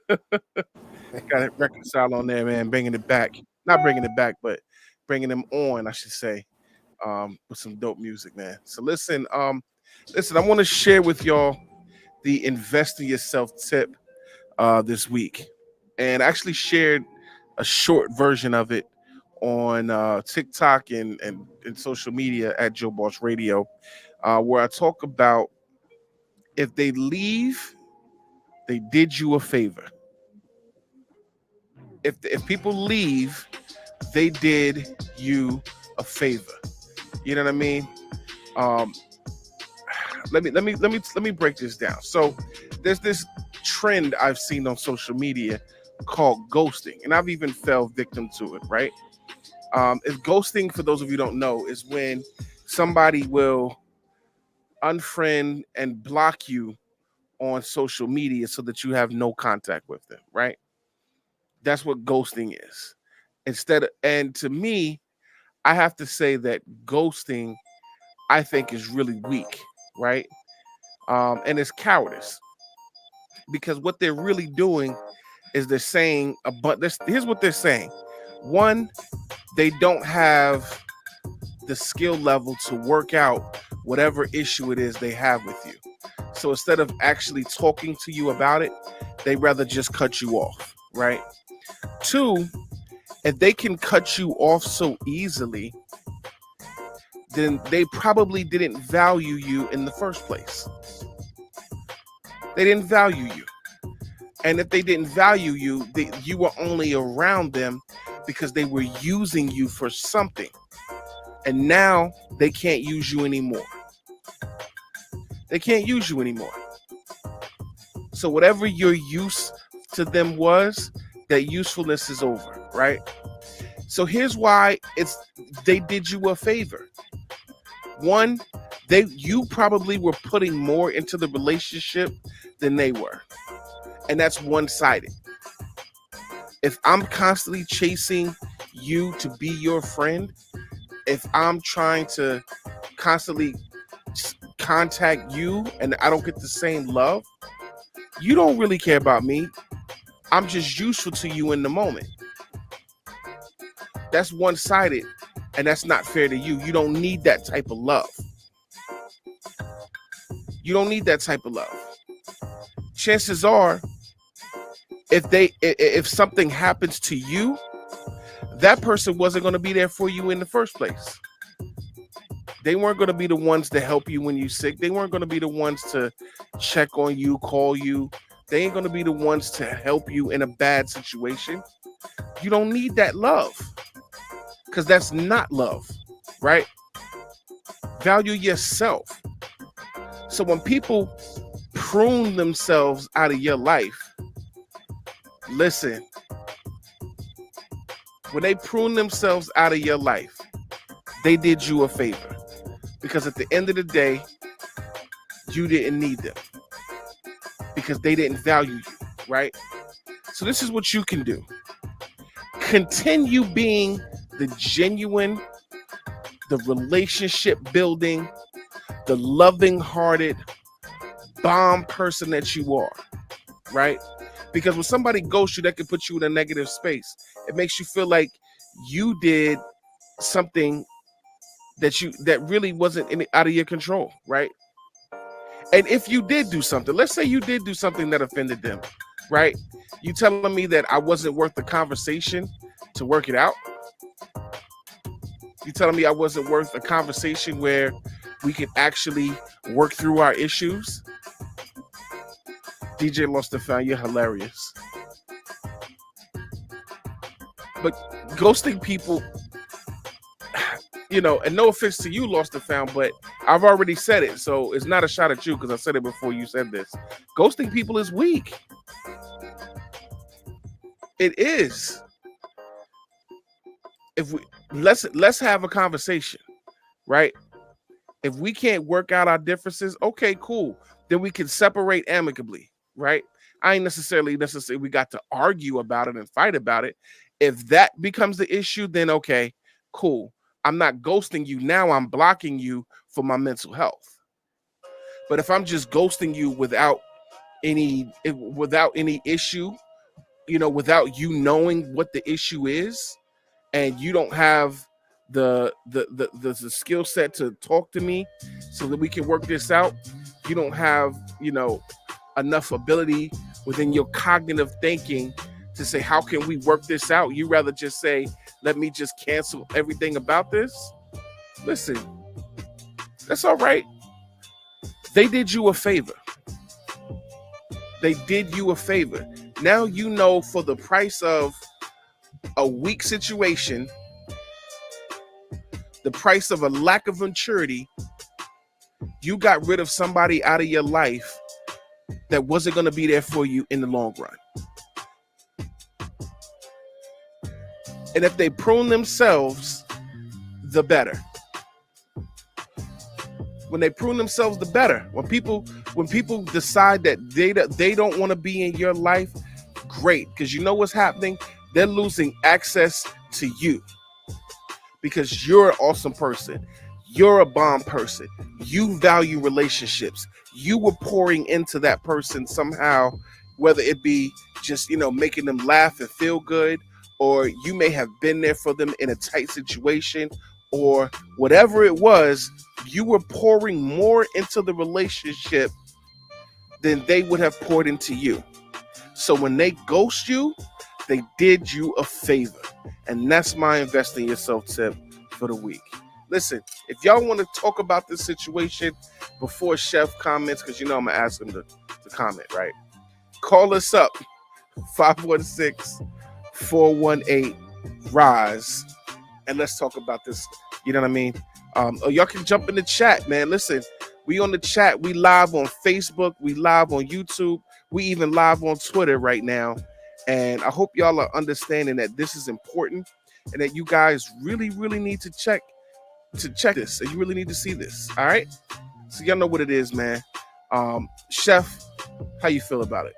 Got to reconcile on there, man. Bringing it back. Not bringing it back, but bringing them on, I should say, with some dope music, man. So listen, I want to share with y'all the Invest in Yourself tip this week. And I actually shared a short version of it on TikTok and social media at Joe Boss Radio, where I talk about if they leave, they did you a favor. If people leave, they did you a favor. You know what I mean? Let me break this down. So there's this trend I've seen on social media called ghosting, and I've even fell victim to it, right? If ghosting, for those of you who don't know, is when somebody will unfriend and block you on social media so that you have no contact with them, right? That's what ghosting is. And to me, I have to say that ghosting, I think, is really weak, right? And it's cowardice, because what they're really doing is they're saying here's what they're saying. One, they don't have the skill level to work out whatever issue it is they have with you. So instead of actually talking to you about it, they rather just cut you off, right? Two, if they can cut you off so easily, then they probably didn't value you in the first place. They didn't value you. And if they didn't value you, you were only around them because they were using you for something. And now they can't use you anymore. They can't use you anymore. So whatever your use to them was, that usefulness is over, right? So here's why they did you a favor. One, you probably were putting more into the relationship than they were. And that's one-sided. If I'm constantly chasing you to be your friend, if I'm trying to constantly contact you and I don't get the same love, you don't really care about me. I'm just useful to you in the moment. That's one-sided, and that's not fair to you. You don't need that type of love. You don't need that type of love. Chances are, if something happens to you, that person wasn't going to be there for you in the first place. They weren't going to be the ones to help you when you're sick. They weren't going to be the ones to check on you, call you. They ain't going to be the ones to help you in a bad situation. You don't need that love, because that's not love, right? Value yourself. So when people prune themselves out of your life, listen, when they prune themselves out of your life, they did you a favor, because at the end of the day, you didn't need them because they didn't value you, right? So this is what you can do. Continue being the genuine, the relationship building, the loving hearted bomb person that you are, right? Because when somebody ghosts you, that can put you in a negative space. It makes you feel like you did something that really wasn't out of your control, right? And if you did do something, let's say you did do something that offended them, right? You telling me that I wasn't worth the conversation to work it out? You telling me I wasn't worth a conversation where we could actually work through our issues? DJ Lost and Found, you're hilarious. But ghosting people, and no offense to you, Lost and Found, but I've already said it, so it's not a shot at you because I said it before you said this. Ghosting people is weak. It is. If we let's have a conversation, right? If we can't work out our differences, okay, cool. Then we can separate amicably, right? I ain't necessarily we got to argue about it and fight about it. If that becomes the issue, then okay, cool. I'm not ghosting you. Now I'm blocking you for my mental health. But if I'm just ghosting you without any issue, without you knowing what the issue is, and you don't have the skill set to talk to me so that we can work this out, you don't have, enough ability within your cognitive thinking to say, how can we work this out? You rather just say, let me just cancel everything about this. Listen, that's all right. They did you a favor. They did you a favor. Now you know, for the price of a weak situation, the price of a lack of maturity, you got rid of somebody out of your life that wasn't going to be there for you in the long run. And if they prune themselves, the better. When they prune themselves, the better. When people decide that they don't want to be in your life, great, because you know what's happening? They're losing access to you because you're an awesome person. You're a bomb person. You value relationships. You were pouring into that person somehow, whether it be just, making them laugh and feel good, or you may have been there for them in a tight situation, or whatever it was, you were pouring more into the relationship than they would have poured into you. So when they ghost you, they did you a favor. And that's my invest in yourself tip for the week. Listen, if y'all want to talk about this situation before Chef comments, because I'm going to ask him to comment, right? Call us up, 516-418-RISE, and let's talk about this. You know what I mean? Y'all can jump in the chat, man. Listen, we on the chat. We live on Facebook. We live on YouTube. We even live on Twitter right now. And I hope y'all are understanding that this is important and that you guys really, really need to check this. And you really need to see this. All right. So y'all know what it is, man. Chef, how you feel about it?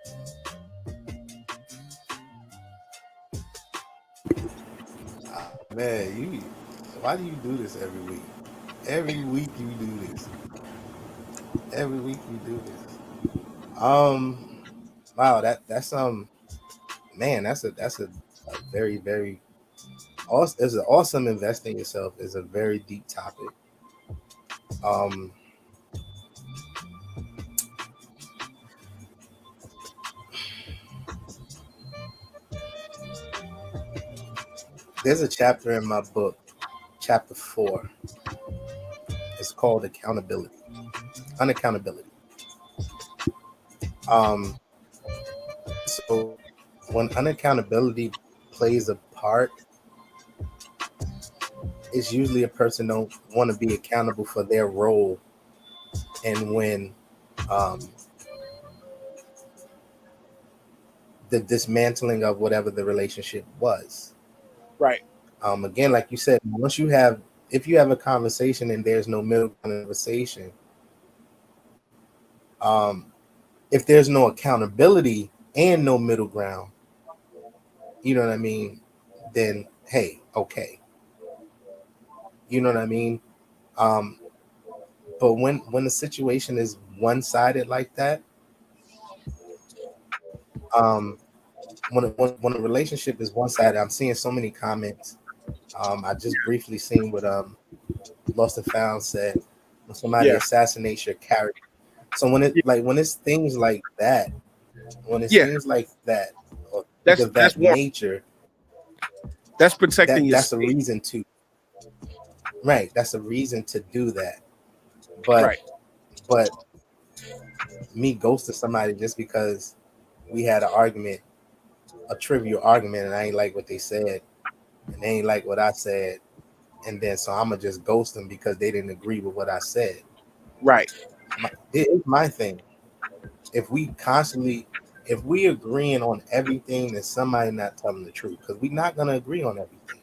Man, why do you do this every week? Every week you do this. Every week you do this. Wow, that's man, that's a very very awesome. It's an awesome investing yourself is a very deep topic. Um, there's a chapter in my book, chapter 4. It's called accountability, unaccountability. Um, so when unaccountability plays a part, it's usually a person don't want to be accountable for their role, and when um, the dismantling of whatever the relationship was. Right. Again, like you said, if you have a conversation and there's no middle conversation, if there's no accountability and no middle ground, you know what I mean? Then hey, okay, you know what I mean? Um, but when the situation is one sided like that, um, when a relationship is one sided, I'm seeing so many comments. I just briefly seen what Lost and Found said when somebody Yeah. assassinates your character. So when it's things like that, when it's Yeah. things like that, or That's of that war. nature, That's protecting your that's a state. reason to right. That's a reason to do that. But Right. but me ghosting somebody just because we had an argument, a trivial argument, and I ain't like what they said, and they ain't like what I said, and then so I'm gonna just ghost them because they didn't agree with what I said. Right. It's my thing. If we agreeing on everything, then somebody not telling the truth because we're not gonna agree on everything,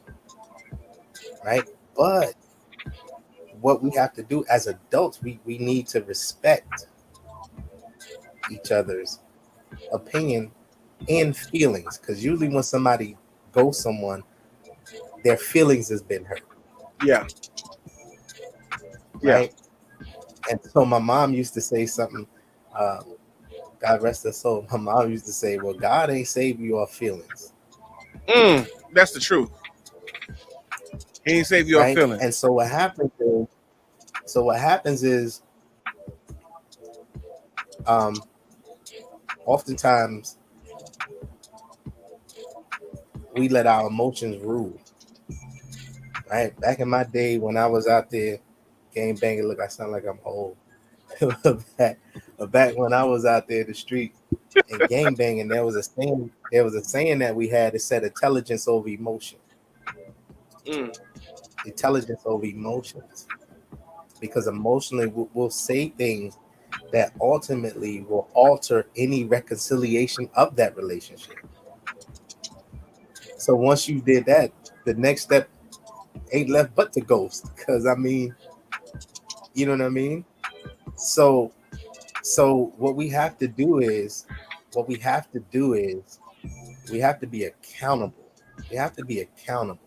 right? But what we have to do as adults, we need to respect each other's opinion and feelings, because usually when somebody goes someone, their feelings has been hurt, Yeah. Yeah. right? And so my mom used to say something. Uh, God rest her soul. My mom used to say, "Well, God ain't save you off feelings." That's the truth. He ain't save your Right. feelings. And so what happens is um oftentimes we let our emotions rule. Right. Back in my day when I was out there game banging, look, I sound like I'm old. back when I was out there in the street and game banging, there was a saying that we had. It said intelligence over emotion. Intelligence over emotions. Because emotionally we'll say things that ultimately will alter any reconciliation of that relationship. So once you did that, the next step ain't left but to ghost. Because I mean, you know what I mean? So what we have to do is we have to be accountable. We have to be accountable.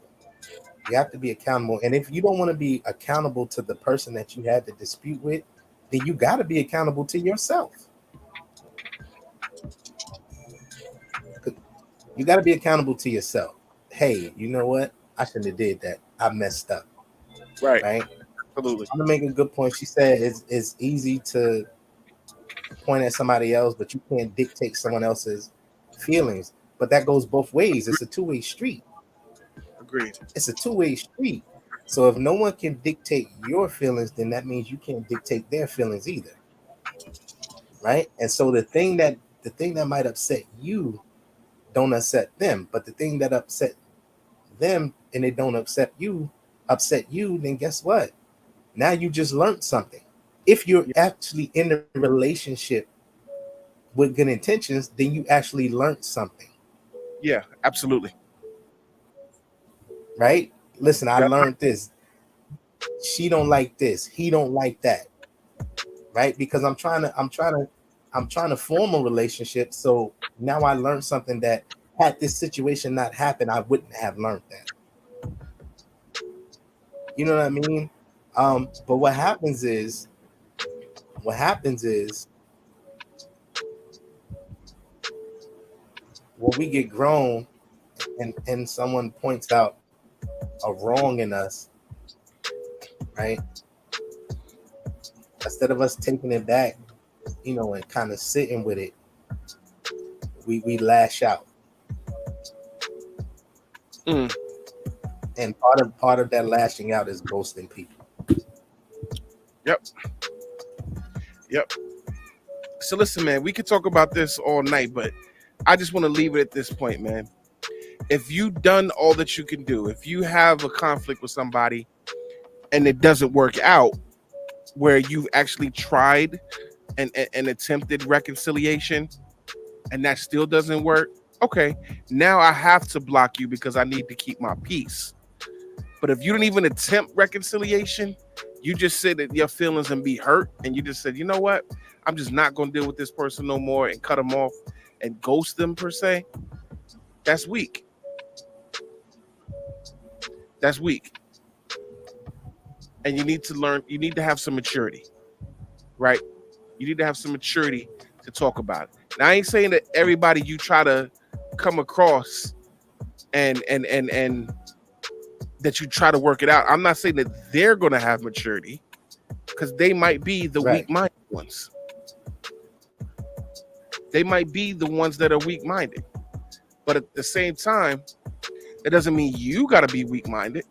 You have to be accountable. And if you don't want to be accountable to the person that you had the dispute with, then you got to be accountable to yourself. You got to be accountable to yourself. Hey, you know what? I shouldn't have did that. I messed up. Right. Right? Absolutely. I'm gonna make a good point. She said it's easy to point at somebody else, but you can't dictate someone else's feelings. But that goes both ways. It's a two-way street. Agreed. It's a two-way street. So if no one can dictate your feelings, then that means you can't dictate their feelings either. Right? And so the thing that might upset you don't upset them, but the thing that upset them and it don't upset you, then guess what? Now you just learned something. If you're actually in a relationship with good intentions, then you actually learned something. Yeah, absolutely. Right? Listen, I Yeah. learned this. She don't like this. He don't like that. Right? Because I'm trying to form a relationship. So now I learned something that had this situation not happened, I wouldn't have learned that. You know what I mean? But what happens is when we get grown and someone points out a wrong in us, right? Instead of us taking it back, you know, and kind of sitting with it, we lash out. And part of that lashing out is ghosting people. Yep. So listen, man, we could talk about this all night, but I just want to leave it at this point, man. If you've done all that you can do, if you have a conflict with somebody and it doesn't work out, where you've actually tried and attempted reconciliation and that still doesn't work, okay, now I have to block you because I need to keep my peace. But if you didn't even attempt reconciliation, you just sit at your feelings and be hurt, and you just said, you know what, I'm just not going to deal with this person no more, and cut them off and ghost them per se, that's weak. That's weak. And you need to learn, you need to have some maturity, right? You need to have some maturity to talk about it. Now, I ain't saying that everybody you try to come across and that you try to work it out. I'm not saying that they're going to have maturity, because they might be the weak-minded ones. They might be the ones that are weak-minded. But at the same time, it doesn't mean you got to be weak-minded.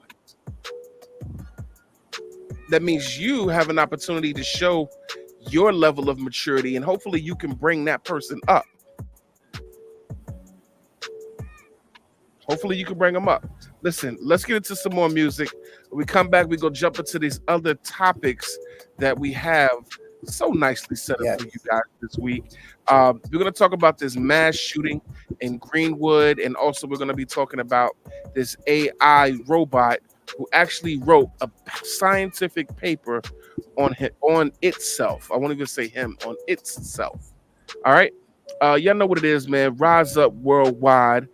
That means you have an opportunity to show your level of maturity, and hopefully you can bring that person up. Hopefully you can bring them up. Listen, let's get into some more music. When we come back, we go jump into these other topics that we have so nicely set up for you guys this week. We're going to talk about this mass shooting in Greenwood, and also we're going to be talking about this AI robot who actually wrote a scientific paper on itself. I won't even say him, on itself. All right. Y'all know what it is, man. Rise Up Worldwide.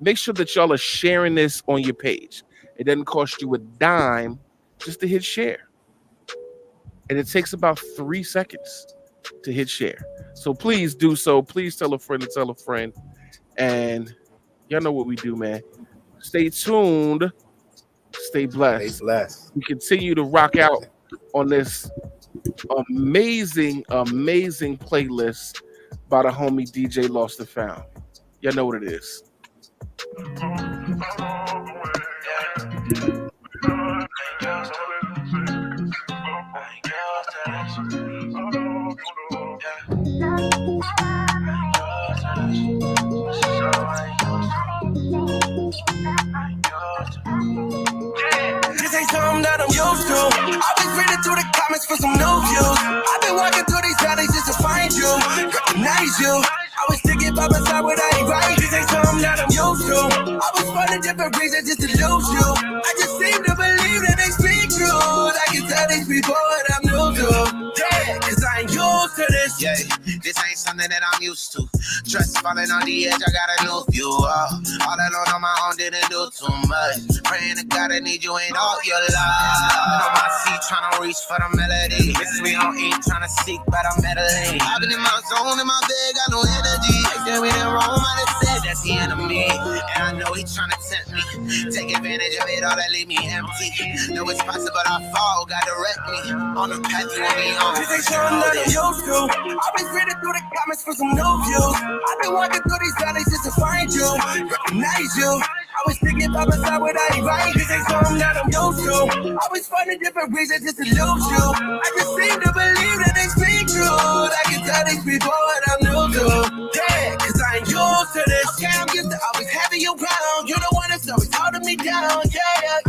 Make sure that y'all are sharing this on your page. It doesn't cost you a dime just to hit share. And it takes about 3 seconds to hit share. So please do so. Please tell a friend to tell a friend. And y'all know what we do, man. Stay tuned. Stay blessed. Stay blessed. We continue to rock out on this amazing playlist by the homie DJ Lost and Found. Y'all know what it is. This ain't something that I'm used to. I've been reading through the comments for some new views. I've been walking through these alleys just to find you, recognize you. I was thinking by my side when I ain't right. This ain't something that I'm used to. I was finding different reasons just to lose you. I just seem to believe that they speak truth. I can tell these people what I'm new to. Yeah, cause I ain't used to this. Yeah, this ain't something that I'm used to. Trust falling on the edge, I got a new view. All alone on my own, didn't do too much. Praying to God, I need you in all your life. On my seat, trying to reach for the melody. Miss me on E, trying to seek better medley. I've been in my zone, in my bed, got no energy. Like that we didn't roam, I just said that's the enemy. And I know he's trying to tempt me. Take advantage of it all that leave me empty. Know it's possible I fall, God direct me. On the path you want me on. This ain't something that I'm used to. I've been reading through the comments for some new views. I've been walking through these alleys just to find you, recognize you. I was thinking by my side when I ain't right. This ain't something that I'm used to. I was finding different reasons just to lose you. I just seem to believe that they speak truth. I can tell these people what I'm new to. Yeah, cause I ain't used to this. Okay, I'm used to always having you around. You're the one that's always holding me down. Yeah.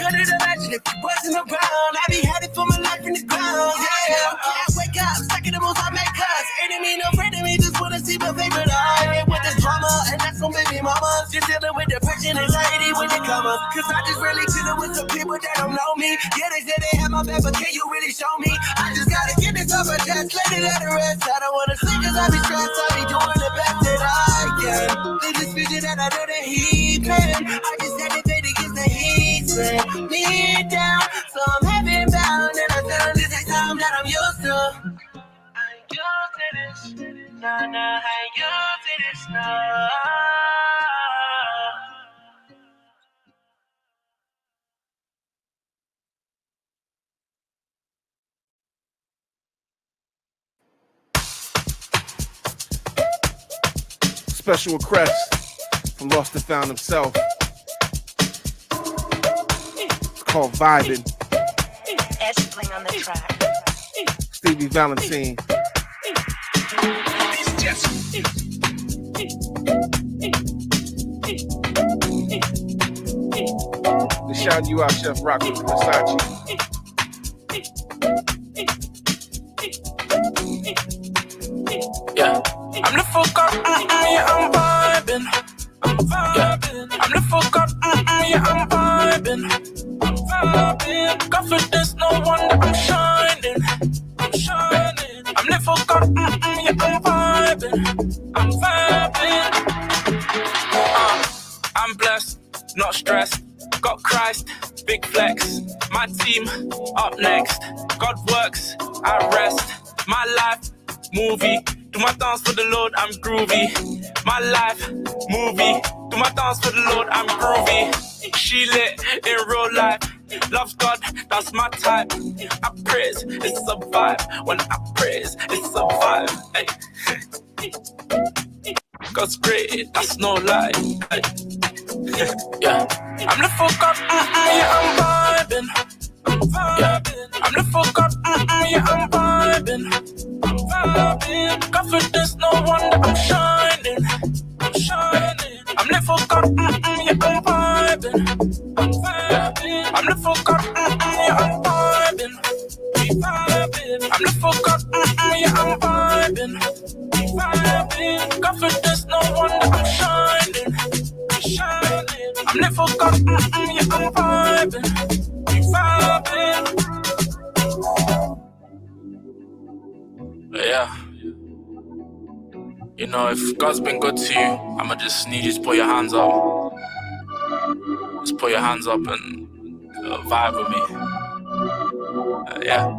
Couldn't imagine if you wasn't around. I be headed for my life in the ground. Yeah, okay, I wake up, stuck in the moves I make cuts. Ain't me no friend of me, just wanna see my favorite eye. With this drama, and that's on baby mama. Just dealing with depression, anxiety when it comes. Cause I just really chillin' with some people that don't know me. Yeah, they say they have my back, but can you really show me? I just gotta get this off my chest, let it at the rest. I don't wanna sleep cause I be stressed, I be doing the best that I can. They just vision that I know that he can. I just had to pay to get the heat, send me down. special request from Lost and Found himself. It's called Vibin'. Playing on the track. Stevie Valentine. We shout you out, Chef Rock with Versace. Yeah, I'm the fuck up, yeah, I'm vibing. Yeah, I'm the fuck up, yeah, I'm vibing. Confidence, no wonder I'm shining. I'm the fuck up, yeah, I'm vibing. I'm blessed, not stressed. Got Christ, big flex. My team, up next. God works, I rest. My life, movie. Do my dance for the Lord, I'm groovy. My life, movie. Do my dance for the Lord, I'm groovy. She lit in real life. Loves God, that's my type. I praise, it's a vibe. When I praise, it's a vibe. Hey. God's great, that's no lie. Hey. Yeah, I'm the fuck up, yeah, I'm vibing. Yeah, I'm the fuck up, yeah, I'm vibing. Confidence, no wonder I'm shining. I'm the fuck up, yeah, I'm vibing. Yeah, I'm the fuck up, yeah, I'm vibing. I'm the fuck up, yeah, I'm vibing. Confidence, no wonder I'm shining. I'm the fuck up, yeah, I'm vibing. Yeah. You know, if God's been good to you, I'ma just need you to put your hands up. Just put your hands up and vibe with me. Yeah.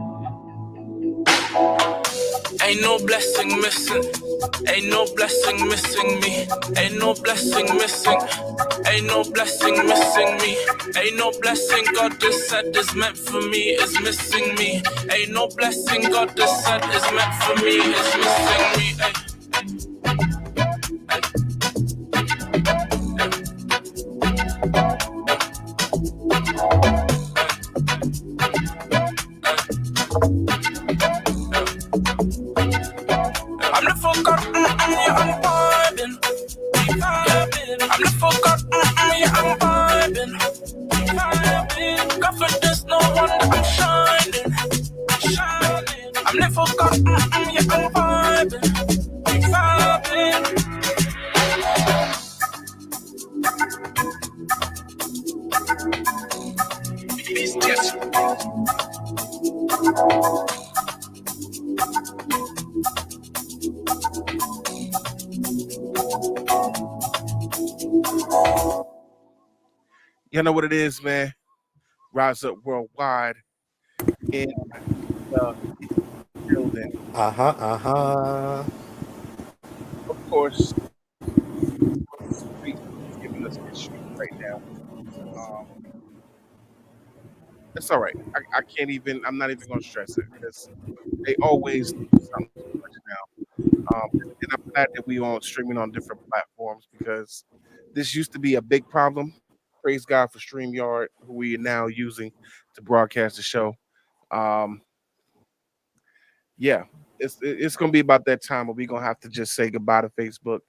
Ain't no blessing missing. Ain't no blessing missing me. Ain't no blessing missing. Ain't no blessing missing me. Ain't no blessing God just said is meant for me is missing me. Ain't no blessing God just said is meant for me is missing me. Ay. I'm the fuck up, yeah, I'm vibing. I'm the fuck up, yeah, I'm vibing. Confidence, no wonder I'm shining. I'm the fuck up, yeah, I'm vibing. It's just You know what it is, man. Rise Up Worldwide in the building. Of course, giving us issues right now. It's all right. I can't even. I'm not even gonna stress it because they always do something too much now. And I'm glad that we on streaming on different platforms because this used to be a big problem. Praise God for StreamYard, who we are now using to broadcast the show. Um, yeah, it's gonna be about that time where we're gonna have to just say goodbye to Facebook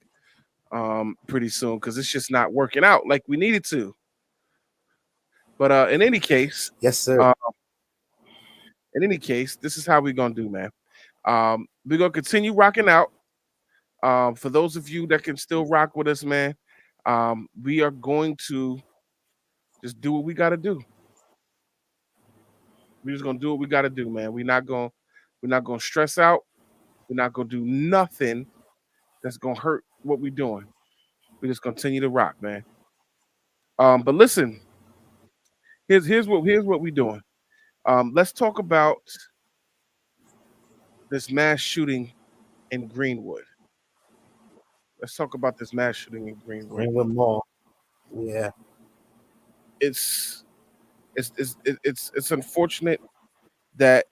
pretty soon because it's just not working out like we needed to. But in any case, yes, sir. In any case, this is how we're gonna do, man. We're gonna continue rocking out. For those of you that can still rock with us, man, we are going to just do what we gotta do. We're just gonna do what we gotta do, man. We're not gonna stress out. We're not gonna do nothing that's gonna hurt what we're doing. We just continue to rock, man. But listen, here's what we're doing. Let's talk about this mass shooting in Greenwood. Let's talk about this mass shooting in Greenwood. Greenwood Mall. Yeah. It's unfortunate that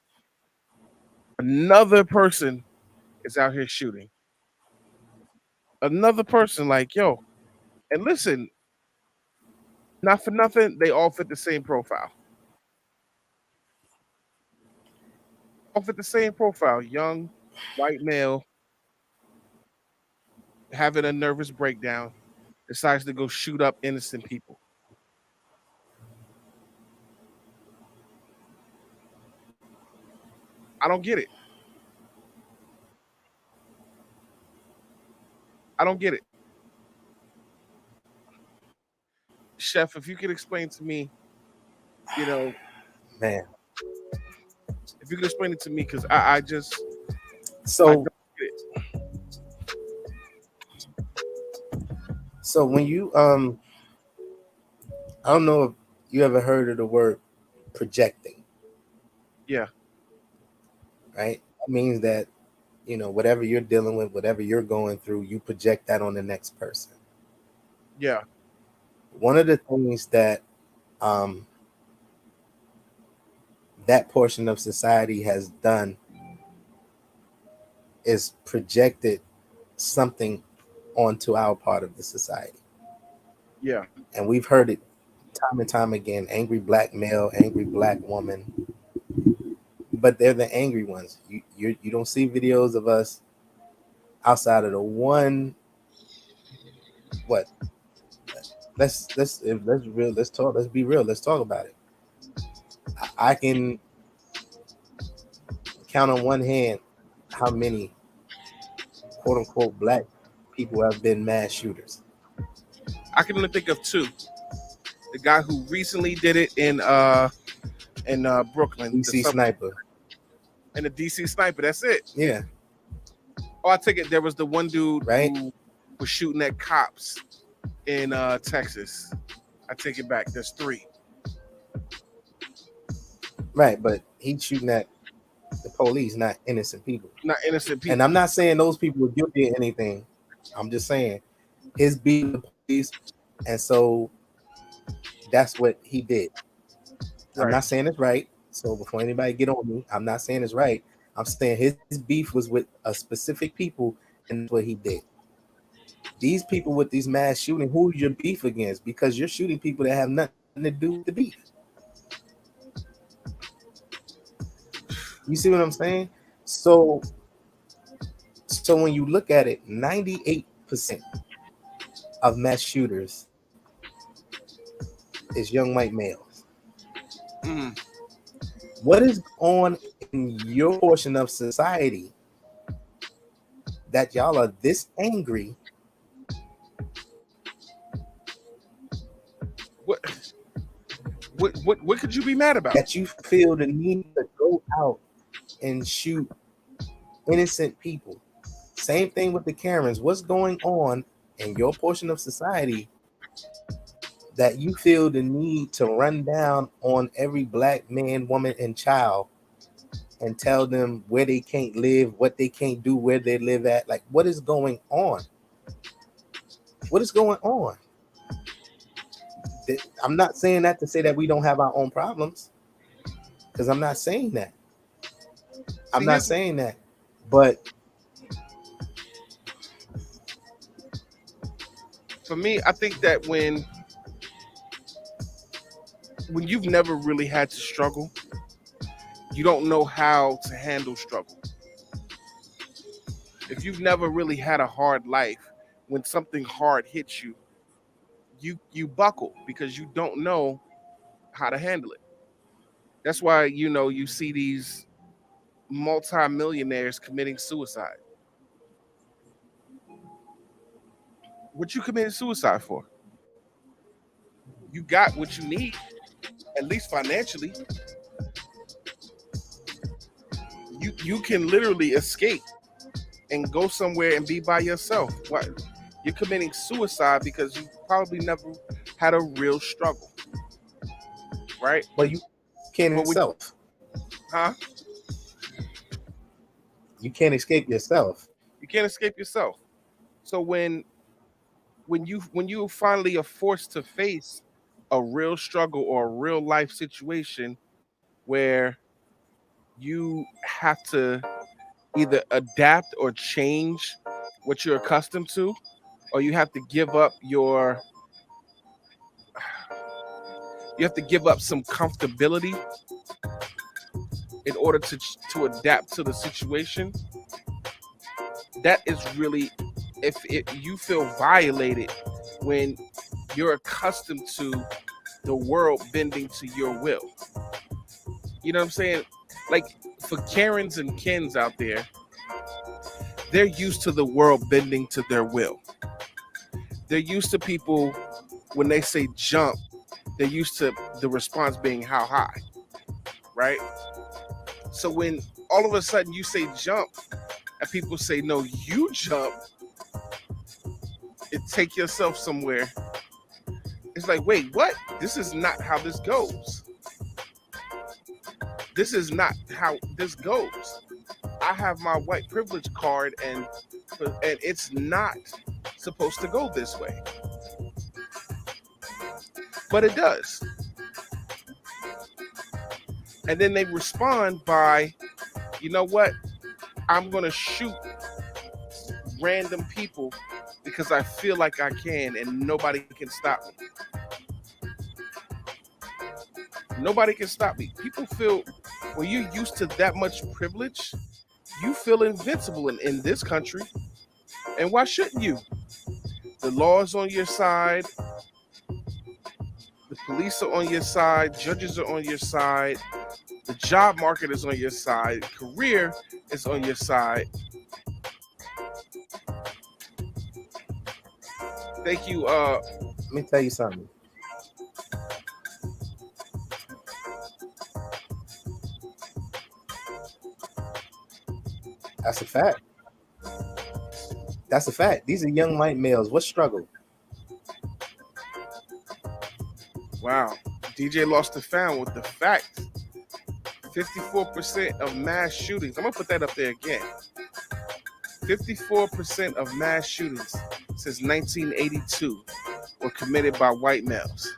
another person is out here shooting. another person like, yo, and listen, not for nothing, they all fit the same profile. All fit the same profile. Young, white male, having a nervous breakdown, decides to go shoot up innocent people. I don't get it. I don't get it. Chef, if you could explain to me, you know, Man. if you could explain it to me, because I just I don't So get it. so when you I don't know if you ever heard of the word projecting, Yeah, right? That means that, whatever you're dealing with, whatever you're going through, you project that on the next person. yeah, One of the things that um, that portion of society has done is projected something onto our part of the society. yeah. And we've heard it time and time again: angry black male, angry black woman. But they're the angry ones. You don't see videos of us outside of the one. What? Let's real. Let's talk. Let's be real. Let's talk about it. I can count on one hand how many quote unquote black people have been mass shooters. I can only think of two. The guy who recently did it in Brooklyn, DC sniper. And the DC sniper. That's it. Yeah. Oh, I take it. There was the one dude right who was shooting at cops in Texas. I take it back. There's three. Right, but he's shooting at the police, not innocent people. Not innocent people. And I'm not saying those people were guilty of anything. I'm just saying his beat the police, and so that's what he did. Right. I'm not saying it's right. So before anybody get on me, I'm not saying it's right. I'm saying his beef was with a specific people, and that's what he did. These people with these mass shooting, who's your beef against? Because you're shooting people that have nothing to do with the beef. You see what I'm saying? So when you look at it, 98% of mass shooters is young white males. Mm. What is on in your portion of society that y'all are this angry? What could you be mad about? That you feel the need to go out and shoot innocent people. Same thing with the Karens. What's going on in your portion of society that you feel the need to run down on every black man, woman, and child and tell them where they can't live, what they can't do, where they live at? Like, what is going on? What is going on? I'm not saying that to say that we don't have our own problems, because I'm not saying that. I'm not saying that. But for me, I think that when you've never really had to struggle, you don't know how to handle struggle. If you've never really had a hard life, when something hard hits you, you buckle because you don't know how to handle it. That's why, you see these multi-millionaires committing suicide. What you committed suicide for? You got what you need, at least financially. You can literally escape and go somewhere and be by yourself. What? You're committing suicide because you probably never had a real struggle, right? But you can't yourself. Huh? You can't escape yourself. You can't escape yourself. So when you finally are forced to face a real struggle or a real life situation where you have to either adapt or change what you're accustomed to, or you have to give up some comfortability in order to adapt to the situation. That is really, if you feel violated when you're accustomed to the world bending to your will. You know what I'm saying? Like, for Karens and Kens out there, they're used to the world bending to their will. They're used to people, when they say jump, they're used to the response being how high, right? So when all of a sudden you say jump and people say, no, you jump and take yourself somewhere, it's like, wait, what? This is not how this goes. This is not how this goes. I have my white privilege card, and it's not supposed to go this way. But it does. And then they respond by, you know what? I'm going to shoot random people because I feel like I can, and nobody can stop me. Nobody can stop me. People feel, when you're used to that much privilege, you feel invincible in this country. And why shouldn't you? The law is on your side. The police are on your side. Judges are on your side. The job market is on your side. Career is on your side. Thank you. Let me tell you something. That's a fact. That's a fact. These are young white males. What struggle? Wow. DJ Lost the Fan with the fact. 54% of mass shootings. I'm going to put that up there again. 54% of mass shootings since 1982 were committed by white males.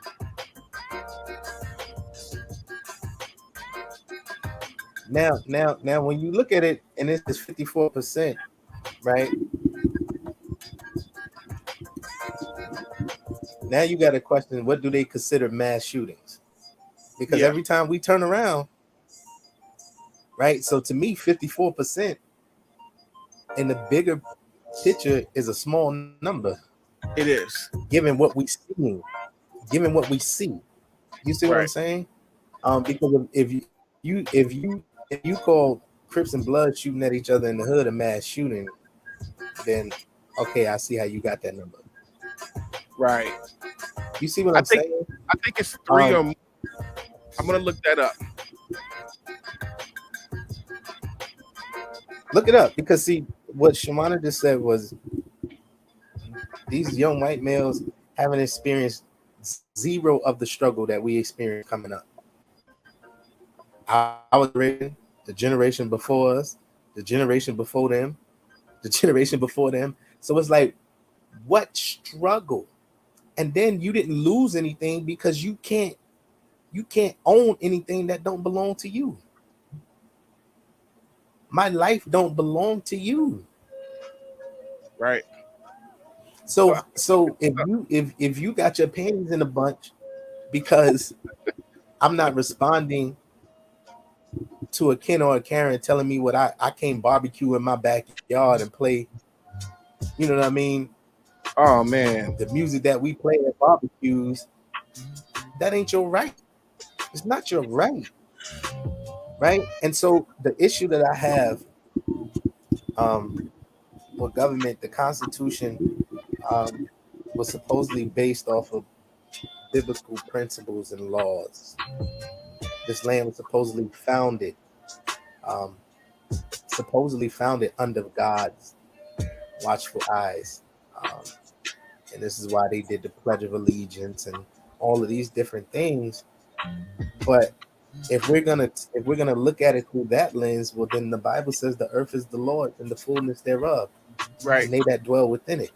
Now, when you look at it, and it's 54%, right? Now you got to question, what do they consider mass shootings? Because every time we turn around, right? So to me, 54% in the bigger picture is a small number. It is. Given what we see. You see what I'm saying? Because if you call Crips and Blood shooting at each other in the hood a mass shooting, then okay, I see how you got that number. Right. You see what I'm saying? I think it's 3 or more. I'm gonna look that up. Look it up, because see what Shimana just said was these young white males haven't experienced zero of the struggle that we experienced coming up. I was raised, the generation before us, the generation before them, the generation before them. So it's like, what struggle? And then you didn't lose anything because you can't own anything that don't belong to you. My life don't belong to you. Right. So if you got your panties in a bunch because I'm not responding to a Ken or a Karen telling me what I can't barbecue in my backyard and play, you know what I mean? Oh man, the music that we play at barbecues, that ain't your right. It's not your right. Right? And so the issue that I have with government, the Constitution was supposedly based off of biblical principles and laws. This land was supposedly founded under God's watchful eyes. And this is why they did the Pledge of Allegiance and all of these different things. But if we're gonna look at it through that lens, well, then the Bible says the earth is the Lord and the fullness thereof, right? And they that dwell within it.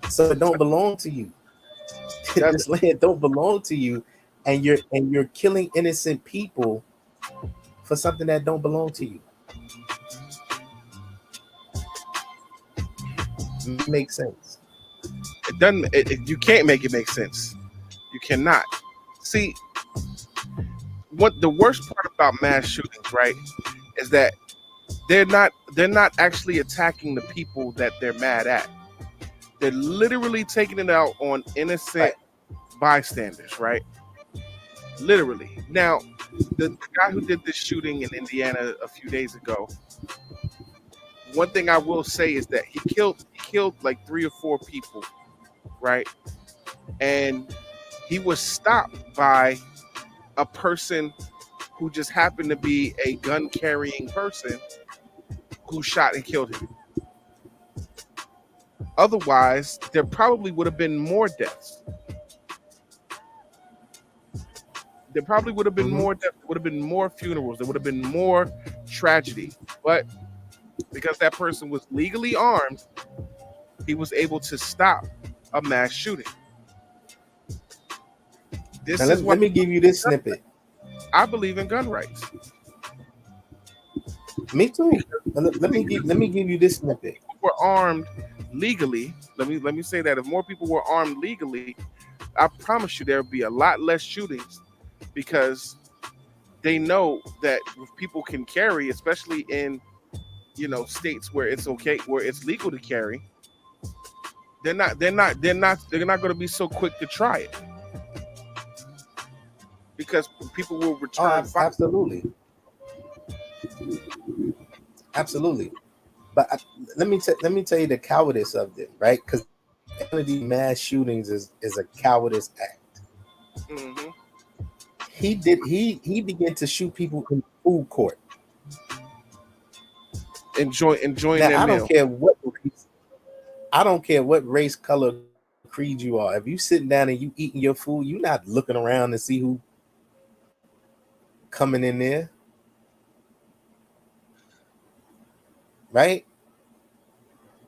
So it don't belong to you. This land don't belong to you, and you're killing innocent people for something that don't belong to you. make sense. It doesn't. You can't make it make sense. You cannot. See, what the worst part about mass shootings, right, is that they're not actually attacking the people that they're mad at. They're literally taking it out on innocent bystanders, right? Literally. Now, the guy who did this shooting in Indiana a few days ago, one thing I will say is that he killed like 3 or 4 people, right? And he was stopped by a person who just happened to be a gun carrying person who shot and killed him. Otherwise, there probably would have been more deaths. There probably would have been more deaths. There would have been more funerals. There would have been more tragedy. But because that person was legally armed, he was able to stop a mass shooting. Let me give you this snippet. I believe in gun rights. Me too. Let me give you this snippet. We're armed legally. Let me say that if more people were armed legally, I promise you there would be a lot less shootings, because they know that if people can carry, especially in states where it's okay, where it's legal to carry, they're not going to be so quick to try it, because people will return. Absolutely. But let me tell you the cowardice of it, right? Because one of these mass shootings is a cowardice act. Mm-hmm. He began to shoot people in the food court. Enjoying now, their meal. I don't care what race, color, creed you are. If you sitting down and you eating your food, you're not looking around to see who coming in there. Right?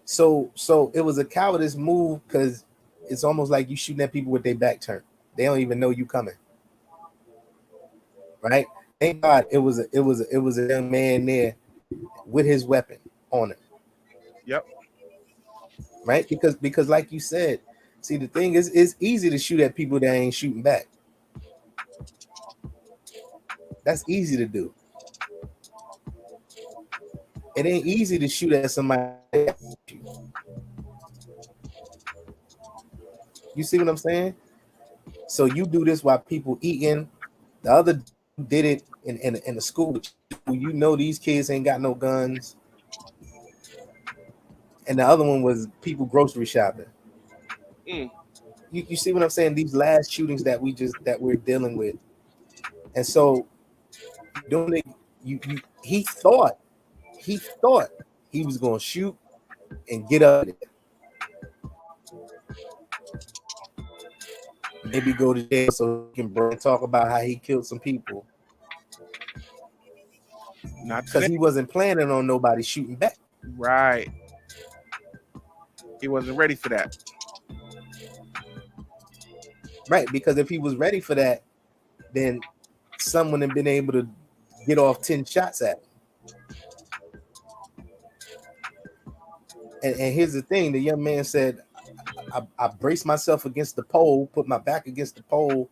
So it was a cowardice move, because it's almost like you shooting at people with their back turned. They don't even know you coming. Right? Thank God it was a young man there with his weapon on him. Yep. Right? Because like you said, see, the thing is, it's easy to shoot at people that ain't shooting back. That's easy to do. It ain't easy to shoot at somebody. You see what I'm saying? So you do this while people eating. The other did it in the school. These kids ain't got no guns. And the other one was people grocery shopping. You see what I'm saying? These last shootings that we're dealing with. And so he thought he was going to shoot and get up there. Maybe go to jail so he can talk about how he killed some people. Not because he wasn't planning on nobody shooting back. Right. He wasn't ready for that. Right, because if he was ready for that, then someone had been able to get off 10 shots at him. And here's the thing, the young man said, I braced myself against the pole, put my back against the pole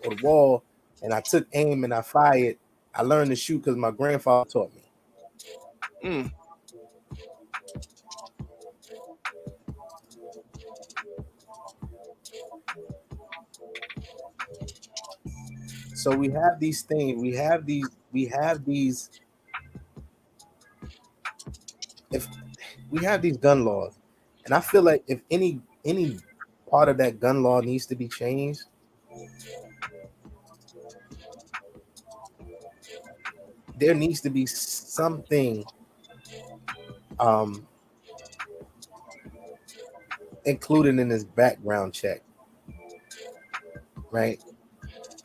or the wall, and I took aim and I fired. I learned to shoot because my grandfather taught me. So we have these things, we have these gun laws. And I feel like if any part of that gun law needs to be changed, there needs to be something included in this background check, right?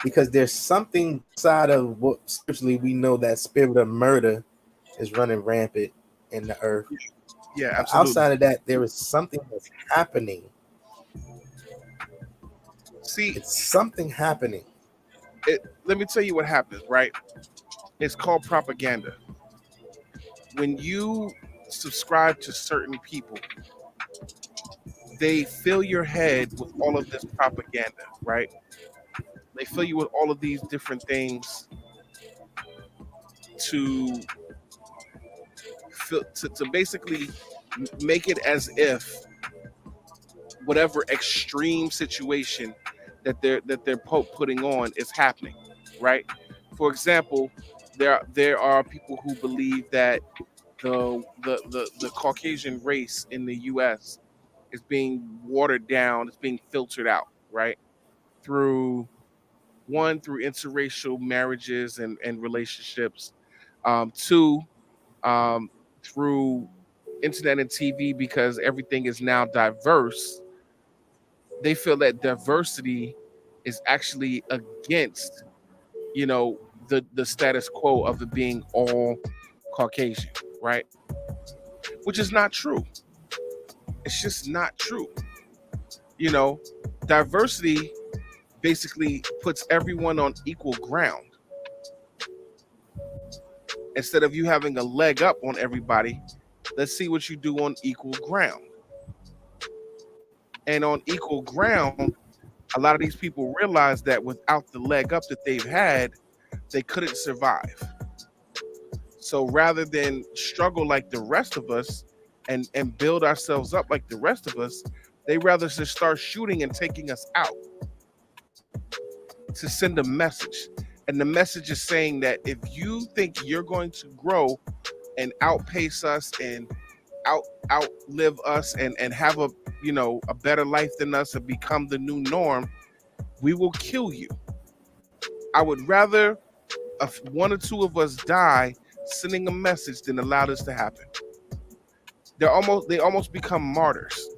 Because there's something inside of what spiritually we know that spirit of murder is running rampant in the earth. Yeah, absolutely. Outside of that, there is something that's happening. See, it's something happening. Let me tell you what happens, right? It's called propaganda. When you subscribe to certain people, they fill your head with all of this propaganda, right? They fill you with all of these different things to basically make it as if whatever extreme situation that they're putting on is happening, right? For example, there are people who believe that the Caucasian race in the U.S. is being watered down, it's being filtered out, right? Through interracial marriages and relationships, two, through internet and TV, because everything is now diverse. They feel that diversity is actually against, the status quo of it being all Caucasian, right? Which is not true. It's just not true. Diversity basically puts everyone on equal ground. Instead of you having a leg up on everybody, let's see what you do on equal ground. And on equal ground, a lot of these people realize that without the leg up that they've had, they couldn't survive. So rather than struggle like the rest of us and build ourselves up like the rest of us, they rather just start shooting and taking us out to send a message. And the message is saying that if you think you're going to grow and outpace us and outlive us and have a better life than us and become the new norm, we will kill you. I would rather one or two of us die sending a message than allow this to happen. They almost become martyrs.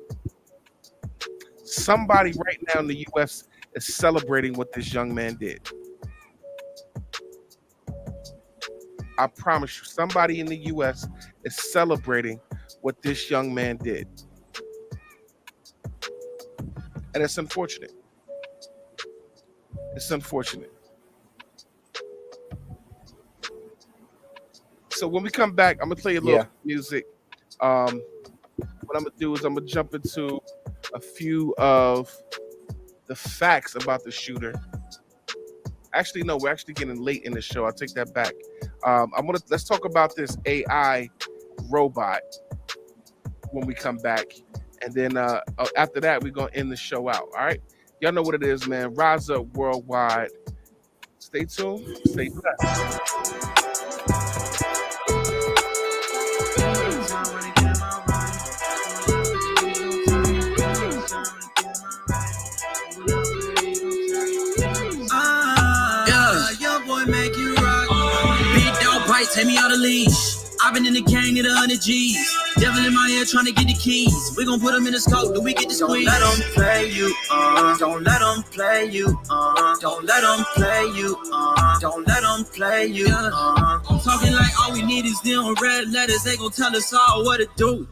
Somebody right now in the U.S. is celebrating what this young man did. I promise you, somebody in the U.S. is celebrating what this young man did. And it's unfortunate. It's unfortunate. So when we come back, I'm going to play a little music. What I'm going to do is I'm going to jump into a few of the facts about the shooter. Actually, no, we're actually getting late in the show. I'll take that back. Let's talk about this AI robot when we come back. And then after that, we're going to end the show out. All right. Y'all know what it is, man. Rise Up Worldwide. Stay tuned. Stay blessed. Take me out of leash. I've been in the gang to the 100 G's. Devil in my ear trying to get the keys. We gon' put them in the scope, then we get the squeeze. Don't let them play you, Don't let them play you, Don't let them play you, Don't let them play you, Talking like all we need is them red letters. They gon' tell us all what to do.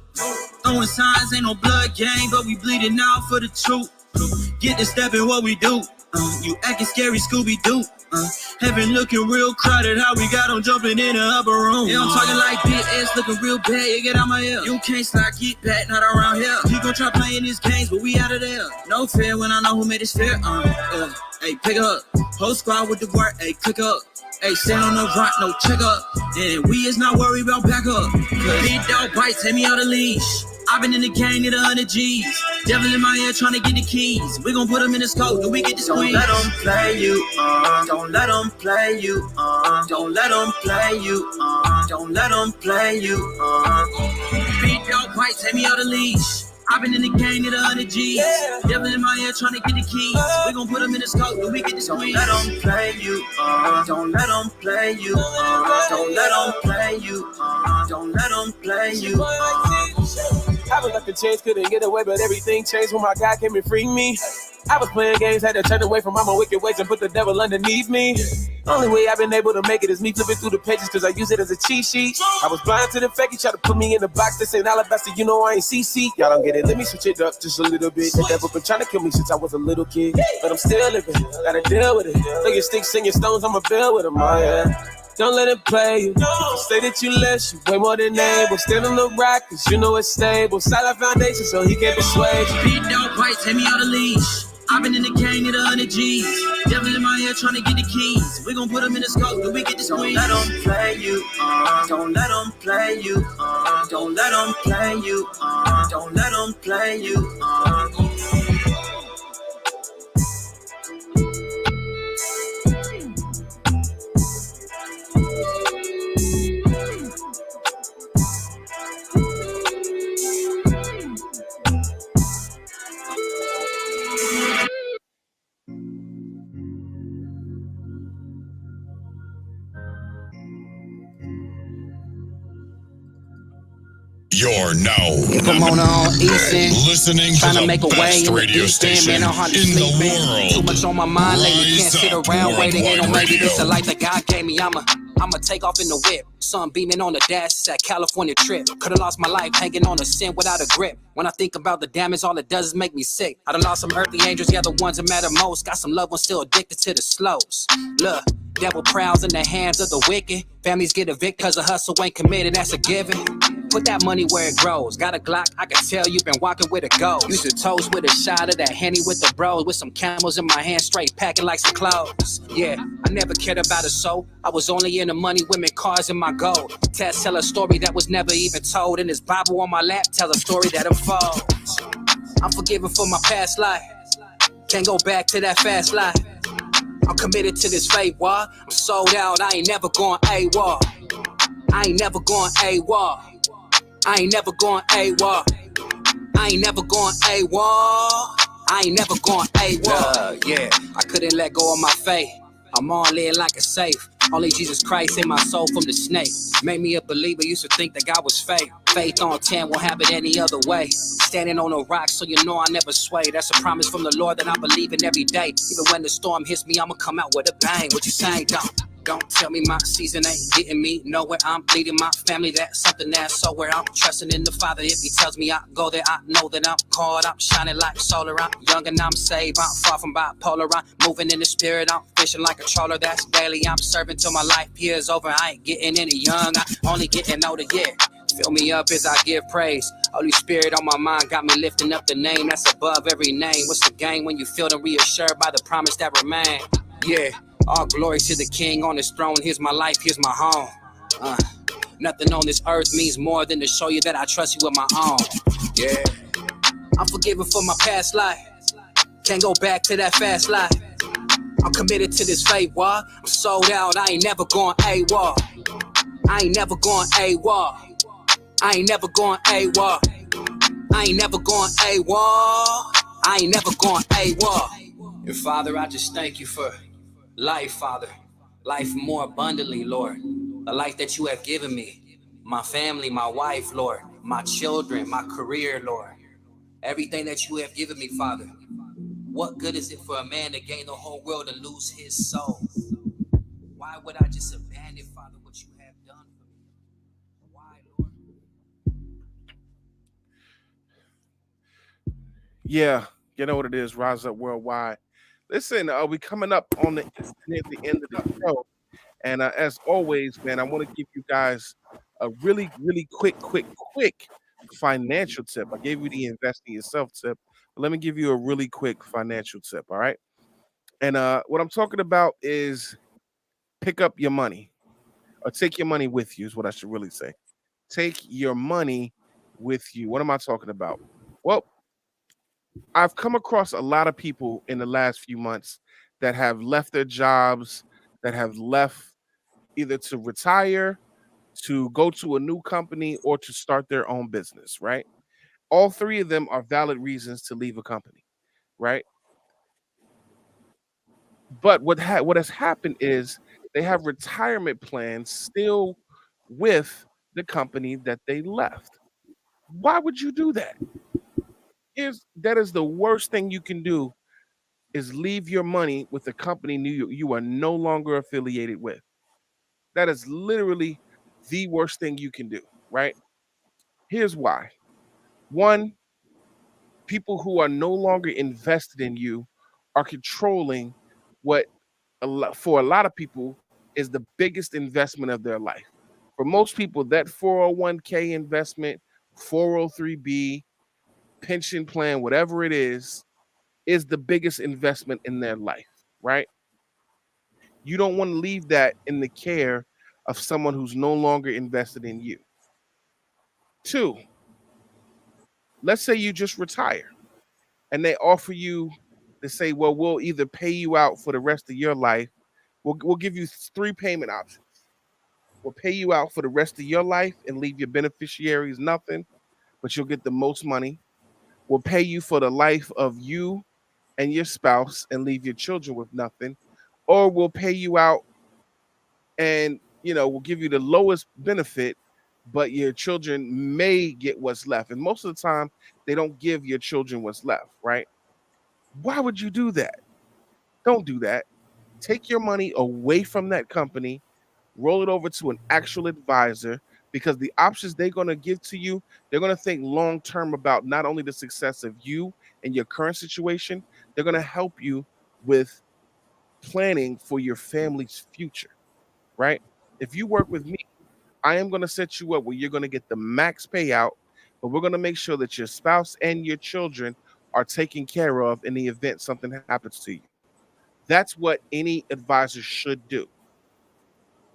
Throwing signs, ain't no blood gang, but we bleeding out for the truth. Get the step in what we do. You acting scary, Scooby-Doo. Heaven looking real crowded, how we got on jumping in the upper room. Yeah, I'm talking like big ass looking real bad, you get out my ear. You can't slide, get back, not around here. He gon' try playing these games, but we out of there. No fear when I know who made this fair. Hey, pick up. Whole squad with the work, hey, click up. Hey, stand on the rock, no check up. And we is not worried about back up. Big dog bite, take me out of leash. I've been in the gang to the 100 G's. Devil in my ear trying to get the keys. We gon' put them in the scope, then we get the squeeze. Don't let them play you, Don't let them play you, Don't let them play you, Don't let them play you, Big dog bite, take me out of leash. I've been in the gang to the 100 G's. Devil in my ear trying to get the keys. We gon' put them in the scope, then we get the squeeze. Don't let them play you, Don't let them play you, Don't let them play you, Don't let them play you, I was left to change, couldn't get away, but everything changed when my God came and freed me. I was playing games, had to turn away from all my wicked ways and put the devil underneath me. Only way I've been able to make it is me flipping through the pages, cause I use it as a cheat sheet. I was blind to the fact he tried to put me in the box. This ain't alabaster, you know I ain't CC. Y'all don't get it, let me switch it up just a little bit. The devil been trying to kill me since I was a little kid, but I'm still living, gotta deal with it. Throw your sticks and your stones, I'ma build with them, oh yeah. Don't let it play you. Say that you less, you way more than able. Stand on the rock, cause you know it's stable. Solid foundation, so he can't persuade you. Beat dog white, take me out the leash. I've been in the cane at 100 G's. Devil in my head trying to get the keys. We gon' put them in the scope, but we get the squeeze. Don't let them play you. Don't let them play you. Don't let them play you. Don't let them play you. You're now listening to the make a best way radio station in the world. Too much on my mind lately, can't sit around waiting. Ain't no maybe Radio. this a life that God gave me. I'ma take off in the whip. Sun beaming on the dash, it's that California trip. Could've lost my life hanging on a sin without a grip. When I think about the damage, all it does is make me sick. I done lost some earthly angels, yeah, the ones that matter most. Got some loved ones still addicted to the slows. Look, devil prowls in the hands of the wicked. Families get evicted cause the hustle ain't committed, that's a given. Put that money where it grows. Got a Glock, I can tell you been walking with a ghost. Used to toast with a shot of that Henny with the bros. With some camels in my hand, straight packing like some clothes. Yeah, I never cared about a soul. I was only into money, women, cars, and my gold. Tess tell a story that was never even told. And this Bible on my lap tell a story that unfolds. I'm forgiven for my past life. Can't go back to that fast life. I'm committed to this faith, war. I'm sold out, I ain't never going AWOL. I ain't never going AWOL. I ain't never going AWOL. I ain't never going AWOL. I ain't never going AWOL. Yeah, I couldn't let go of my faith. I'm all in like a safe. Only Jesus Christ saved my soul from the snake. Made me a believer, used to think that God was fake. Faith on 10, won't have it any other way. Standing on a rock, so you know I never sway. That's a promise from the Lord that I believe in every day. Even when the storm hits me, I'ma come out with a bang. What you saying, Don't tell me my season ain't getting me nowhere. I'm bleeding my family, that's something that's so where I'm trusting in the Father. If he tells me I go there, I know that I'm called. I'm shining like solar, I'm young and I'm saved. I'm far from bipolar, I'm moving in the spirit. I'm fishing like a trawler, that's daily. I'm serving till my life here is over. I ain't getting any young, I only getting older, yeah. Fill me up as I give praise. Holy Spirit on my mind got me lifting up the name that's above every name. What's the game when you feel and reassured by the promise that remain? Yeah. All glory to the King on his throne. Here's my life, here's my home. Nothing on this earth means more than to show you that I trust you with my own. Yeah, I'm forgiven for my past life. Can't go back to that fast life. I'm committed to this faith, war. I'm sold out, I ain't never going AWOL. I ain't never going AWOL. I ain't never going AWOL. I ain't never going AWOL. I ain't never going AWOL. And Father, I just thank you for life, Father, life more abundantly, Lord. A life that you have given me, my family, my wife, Lord, my children, my career, Lord. Everything that you have given me, Father. What good is it for a man to gain the whole world and lose his soul? Why would I just abandon, Father, what you have done for me? Why, Lord? Yeah, you know what it is, Rise Up Worldwide. Listen, we coming up on near the end of the show, and as always, man, I want to give you guys a really, really quick financial tip. I gave you the investing yourself tip, but let me give you a really quick financial tip. All right, and what I'm talking about is pick up your money, or take your money with you. Is what I should really say. Take your money with you. What am I talking about? Well, I've come across a lot of people in the last few months that have left their jobs, that have left either to retire, to go to a new company, or to start their own business, right? All three of them are valid reasons to leave a company, right? But what has happened is they have retirement plans still with the company that they left. Why would you do that? That is the worst thing you can do, is leave your money with a company you are no longer affiliated with. That is literally the worst thing you can do, right? Here's why. One, people who are no longer invested in you are controlling what, for a lot of people, is the biggest investment of their life. For most people, that 401k investment, 403b, pension plan, whatever it is the biggest investment in their life, right? You don't want to leave that in the care of someone who's no longer invested in you. 2, let's say you just retire and they offer you to say, well, we'll either pay you out for the rest of your life. We'll give you 3 payment options. We'll pay you out for the rest of your life and leave your beneficiaries nothing, but you'll get the most money. We'll pay you for the life of you and your spouse and leave your children with nothing. Or we'll pay you out and, we'll give you the lowest benefit, but your children may get what's left. And most of the time, they don't give your children what's left, right? Why would you do that? Don't do that. Take your money away from that company, roll it over to an actual advisor, because the options they're going to give to you, they're going to think long term about not only the success of you and your current situation, they're going to help you with planning for your family's future, right? If you work with me, I am going to set you up where you're going to get the max payout, but we're going to make sure that your spouse and your children are taken care of in the event something happens to you. That's what any advisor should do.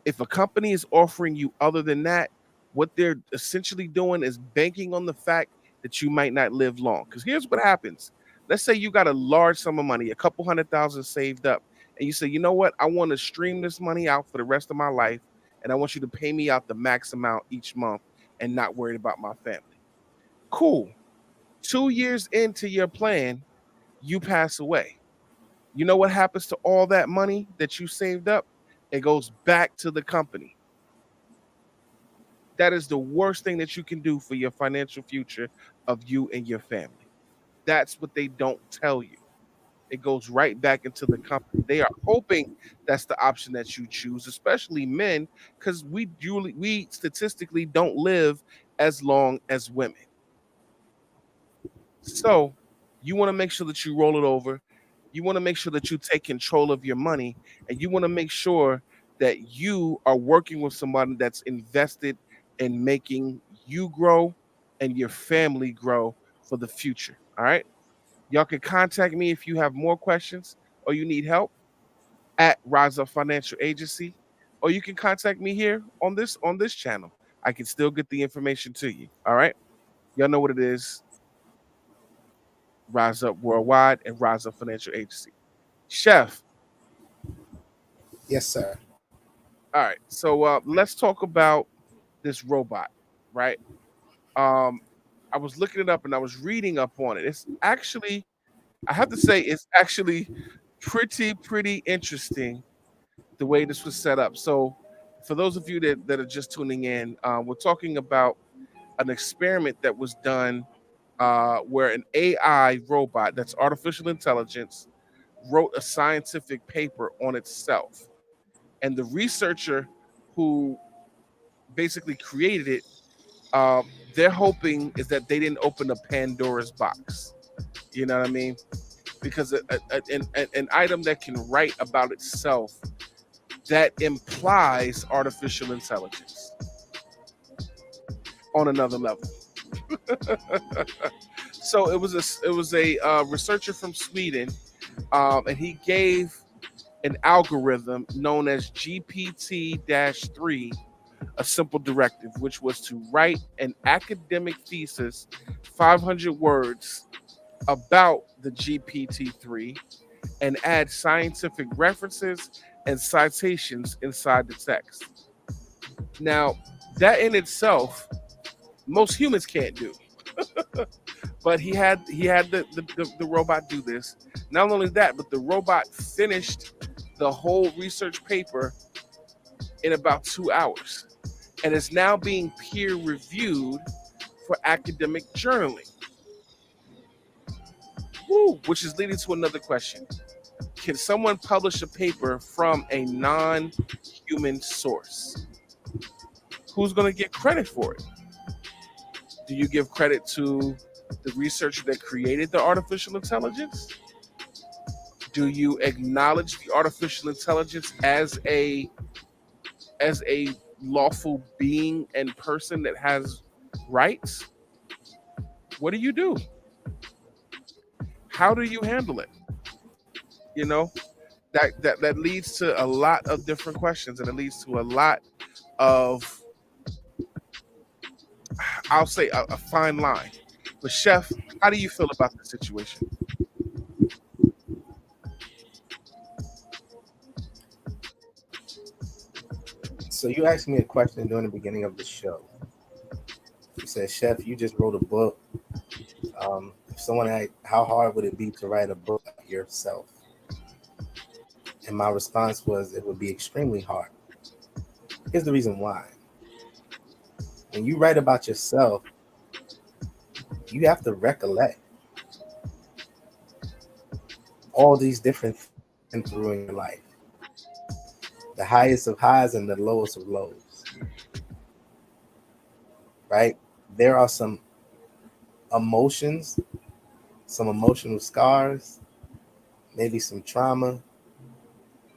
If a company is offering you other than that, what they're essentially doing is banking on the fact that you might not live long. Because here's what happens. Let's say you got a large sum of money, a couple $100,000 saved up, and you say, you know what? I want to stream this money out for the rest of my life, and I want you to pay me out the max amount each month and not worried about my family. Cool. 2 years into your plan, you pass away. You know what happens to all that money that you saved up? It goes back to the company. That is the worst thing that you can do for your financial future of you and your family. That's what they don't tell you. It goes right back into the company. They are hoping that's the option that you choose, especially men, because we statistically don't live as long as women. So you want to make sure that you roll it over. You want to make sure that you take control of your money, and you want to make sure that you are working with somebody that's invested in making you grow and your family grow for the future. All right. Y'all can contact me if you have more questions or you need help at Rise Up Financial Agency, or you can contact me here on this channel. I can still get the information to you. All right. Y'all know what it is. Rise Up Worldwide and Rise Up Financial Agency. Chef. Yes, sir. All right. So let's talk about this robot, right? I was looking it up and I was reading up on it. It's actually, I have to say, it's actually pretty interesting the way this was set up. So for those of you that are just tuning in, we're talking about an experiment that was done where an AI robot, that's artificial intelligence, wrote a scientific paper on itself. And the researcher who basically created it, their hoping is that they didn't open a Pandora's box. You know what I mean? Because an item that can write about itself, that implies artificial intelligence on another level. So it was a researcher from Sweden, and he gave an algorithm known as GPT-3 a simple directive, which was to write an academic thesis, 500 words, about the GPT-3 and add scientific references and citations inside the text. Now, that in itself, most humans can't do. But he had the robot do this. Not only that, but the robot finished the whole research paper in about 2 hours, and is now being peer reviewed for academic journaling. Which is leading to another question. Can someone publish a paper from a non-human source? Who's going to get credit for it? Do you give credit to the researcher that created the artificial intelligence? Do you acknowledge the artificial intelligence as a as a lawful being and person that has rights, what do? How do you handle it? You know, that leads to a lot of different questions, and it leads to a lot of, I'll say, a fine line. But Chef, how do you feel about the situation? So you asked me a question during the beginning of the show. You said, Chef, you just wrote a book. If someone had, how hard would it be to write a book yourself? And my response was, it would be extremely hard. Here's the reason why. When you write about yourself, you have to recollect all these different things through in your life. The highest of highs and the lowest of lows. Right? There are some emotions, some emotional scars, maybe some trauma,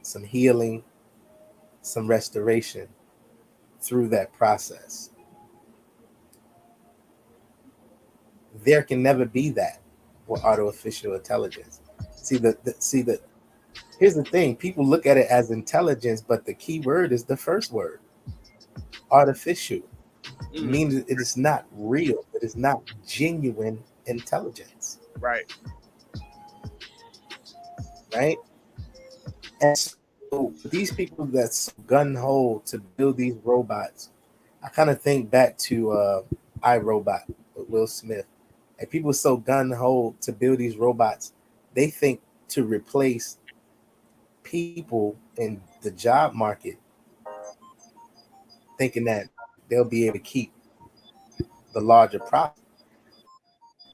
some healing, some restoration through that process. There can never be that with artificial intelligence. Here's the thing. People look at it as intelligence, but the key word is the first word. Artificial. It means it is not real. It is not genuine intelligence. Right. Right? And so these people that's gun-ho to build these robots, I kind of think back to iRobot with Will Smith. And people are so gun-ho to build these robots, they think to replace people in the job market, thinking that they'll be able to keep the larger profit.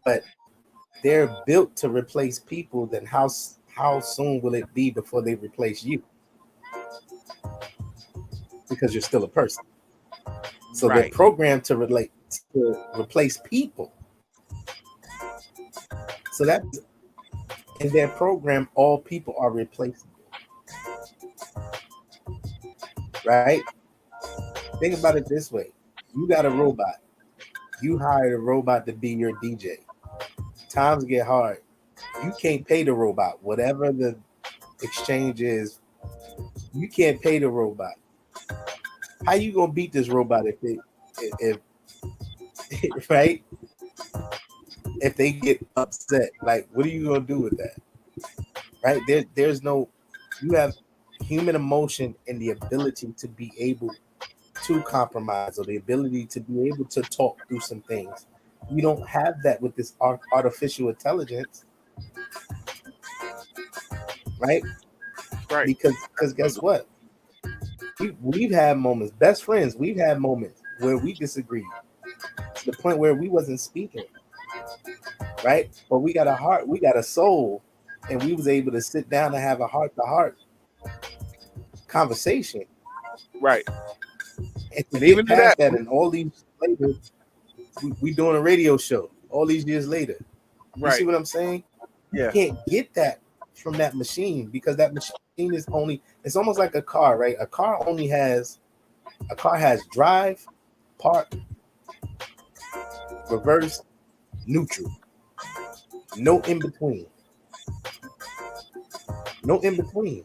But they're built to replace people, then how soon will it be before they replace you? Because you're still a person. So right. They're programmed to replace people. So that in their program, all people are replaceable. Right? Think about it this way. You got a robot. You hired a robot to be your DJ. Times get hard. You can't pay the robot. Whatever the exchange is, you can't pay the robot. How you gonna beat this robot if right? If they get upset, like, what are you gonna do with that? Right? There's no. You have human emotion and the ability to be able to compromise, or the ability to be able to talk through some things. You don't have that with this artificial intelligence, right? Right. Because guess what? We've had moments, best friends. We've had moments where we disagreed to the point where we wasn't speaking, right? But we got a heart, we got a soul, and we was able to sit down and have a heart-to-heart conversation, right? And even past that, and all these later, we doing a radio show all these years later. You see what I'm saying? Yeah. You can't get that from that machine, because that machine is only, it's almost like a car, right? A car has drive, park, reverse, neutral. No in between. No in between.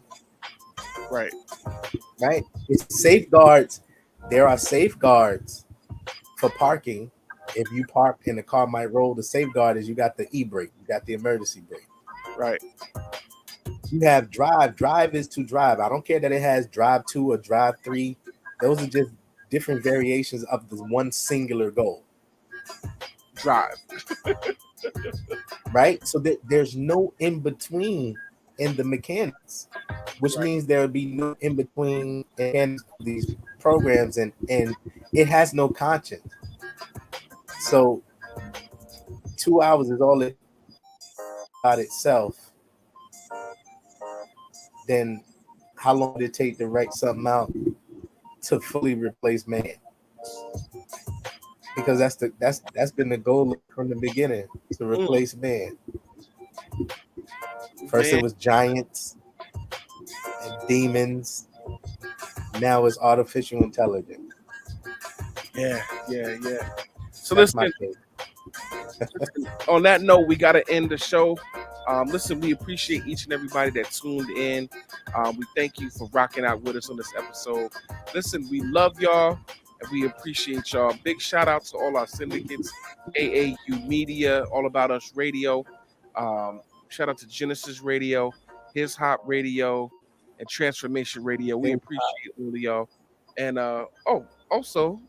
Right. Right? It's safeguards. There are safeguards for parking. If you park and the car might roll, the safeguard is you got the e-brake, you got the emergency brake. Right. You have drive. Drive is to drive. I don't care that it has drive 2 or drive 3. Those are just different variations of the one singular goal. Drive. Right? So there's no in between in the mechanics, which means there will be no in between in these programs, and it has no conscience. So 2 hours is all it about itself. Then how long did it take to write something out to fully replace man? Because that's been the goal from the beginning, to replace man. First it was giants and demons now is artificial intelligence. Yeah. So That's listen, my take. on that note, we got to end the show. Listen, we appreciate each and everybody that tuned in. We thank you for rocking out with us on this episode. Listen, we love y'all and we appreciate y'all. Big shout out to all our syndicates, AAU Media, All About Us Radio. Shout out to Genesis Radio, His Hop Radio, and Transformation Radio. We appreciate all of y'all. And also,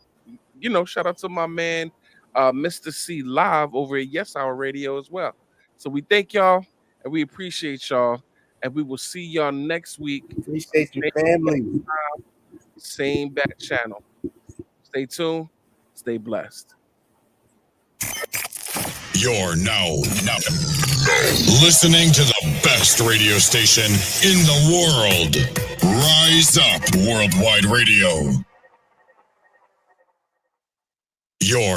shout out to my man, Mr. C Live over at Yes Hour Radio as well. So we thank y'all and we appreciate y'all. And we will see y'all next week. Appreciate your family. Same back channel. Stay tuned. Stay blessed. You're now listening to the best radio station in the world. Rise Up Worldwide Radio. You're